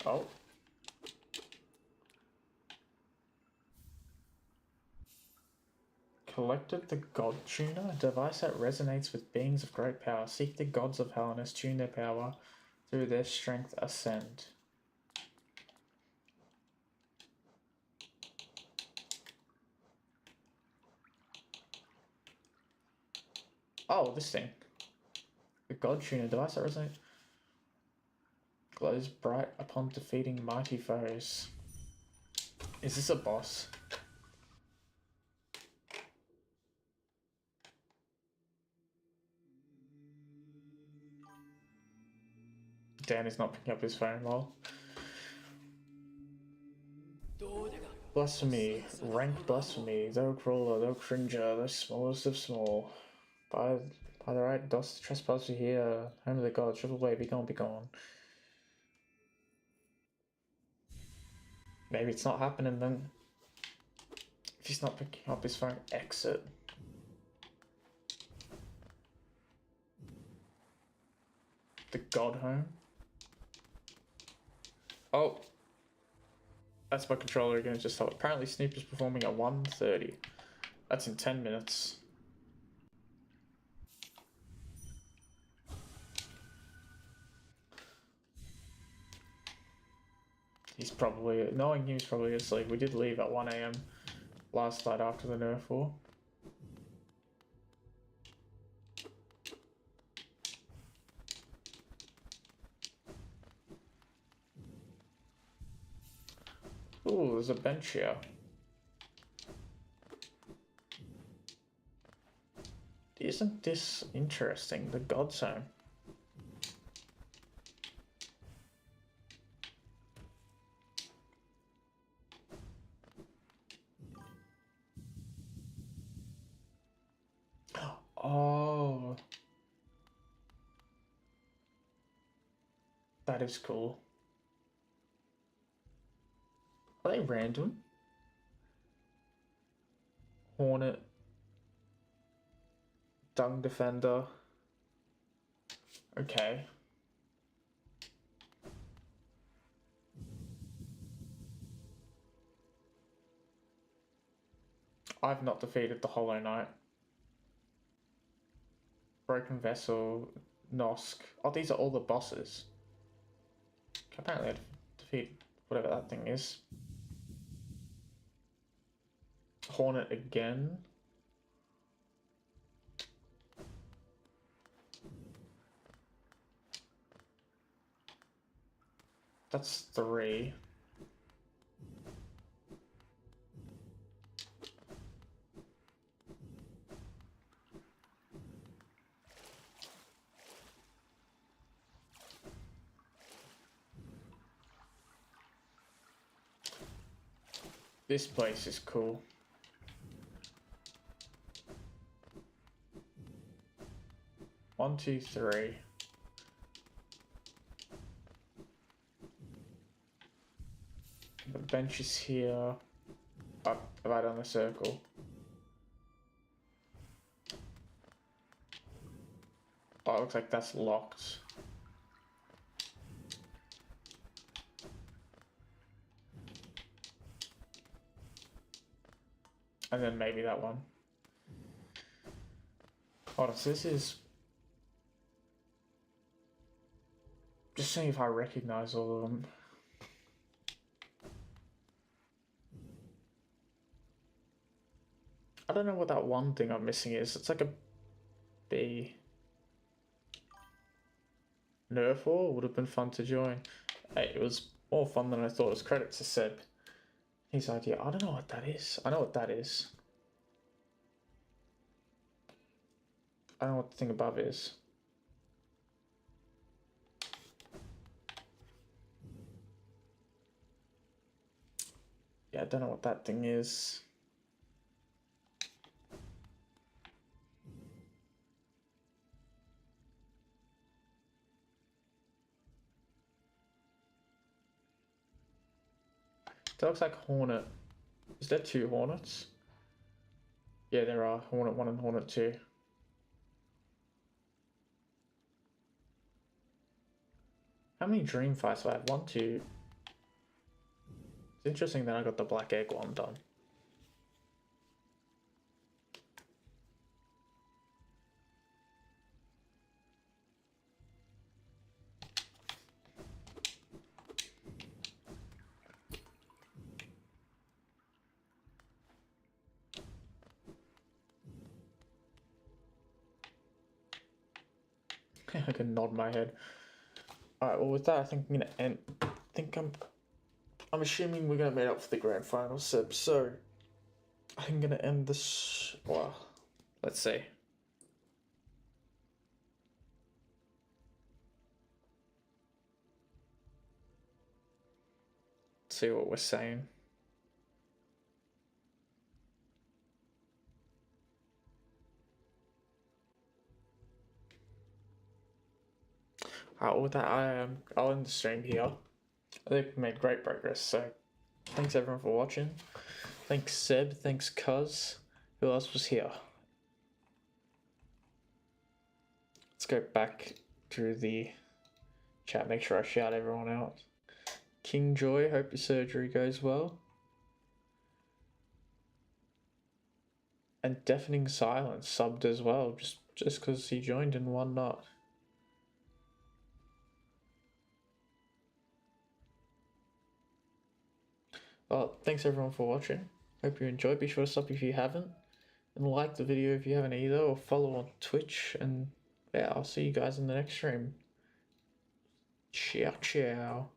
Oh. Collected the God Tuner, a device that resonates with beings of great power. Seek the gods of Hellenes, tune their power, through their strength ascend. Oh, this thing. The God Tuner, device that resonates. Glows bright upon defeating mighty foes. Is this a boss? Dan is not picking up his phone, lol. Blasphemy, rank blasphemy, thou crawler, thou cringer, thou smallest of small. By the right, dost trespass here, home of the gods, shrivel away, be gone, be gone. Maybe it's not happening then. he's not picking up his phone, exit. The God home. Oh. That's my controller again, just told. Apparently Snoop is performing at 1:30. That's in 10 minutes. He's probably, knowing he was probably asleep. We did leave at 1 AM last night after the Nerf war. Ooh, there's a bench here. Isn't this interesting? The God Zone. Oh. That is cool. Are they random? Hornet. Dung Defender. Okay. I've not defeated the Hollow Knight. Broken Vessel, Nosk. Oh, these are all the bosses. Apparently I've defeated whatever that thing is. Hornet again. That's 3. This place is cool. One, two, three. The bench is here. Up, right on the circle. Oh, it looks like that's locked. And then maybe that one. Hold on, so this is... Just seeing if I recognize all of them. I don't know what that one thing I'm missing is. It's like a B. Nerf war would have been fun to join. Hey, it was more fun than I thought. As credits to Seb. His idea. I don't know what that is. I know what that is. I don't know what the thing above is. Yeah, I don't know what that thing is. That looks like Hornet. Is there 2 Hornets? Yeah, there are. Hornet 1 and Hornet 2. How many dream fights do I have? 1, 2. It's interesting that I got the black egg one done. I can nod my head. Alright, well with that I think I'm gonna end. I'm assuming we're gonna meet up for the grand final, Seb, so I'm gonna end this. Well, let's see. See what we're saying. Alright, with that I'll end the stream here. I think we made great progress, so thanks everyone for watching. Thanks Seb, thanks Cuz. Who else was here? Let's go back through the chat, make sure I shout everyone out. King Joy, hope your surgery goes well. And Deafening Silence subbed as well, just because he joined and one not. Well, thanks everyone for watching. Hope you enjoyed. Be sure to sub if you haven't. And like the video if you haven't either. Or follow on Twitch. And yeah, I'll see you guys in the next stream. Ciao, ciao.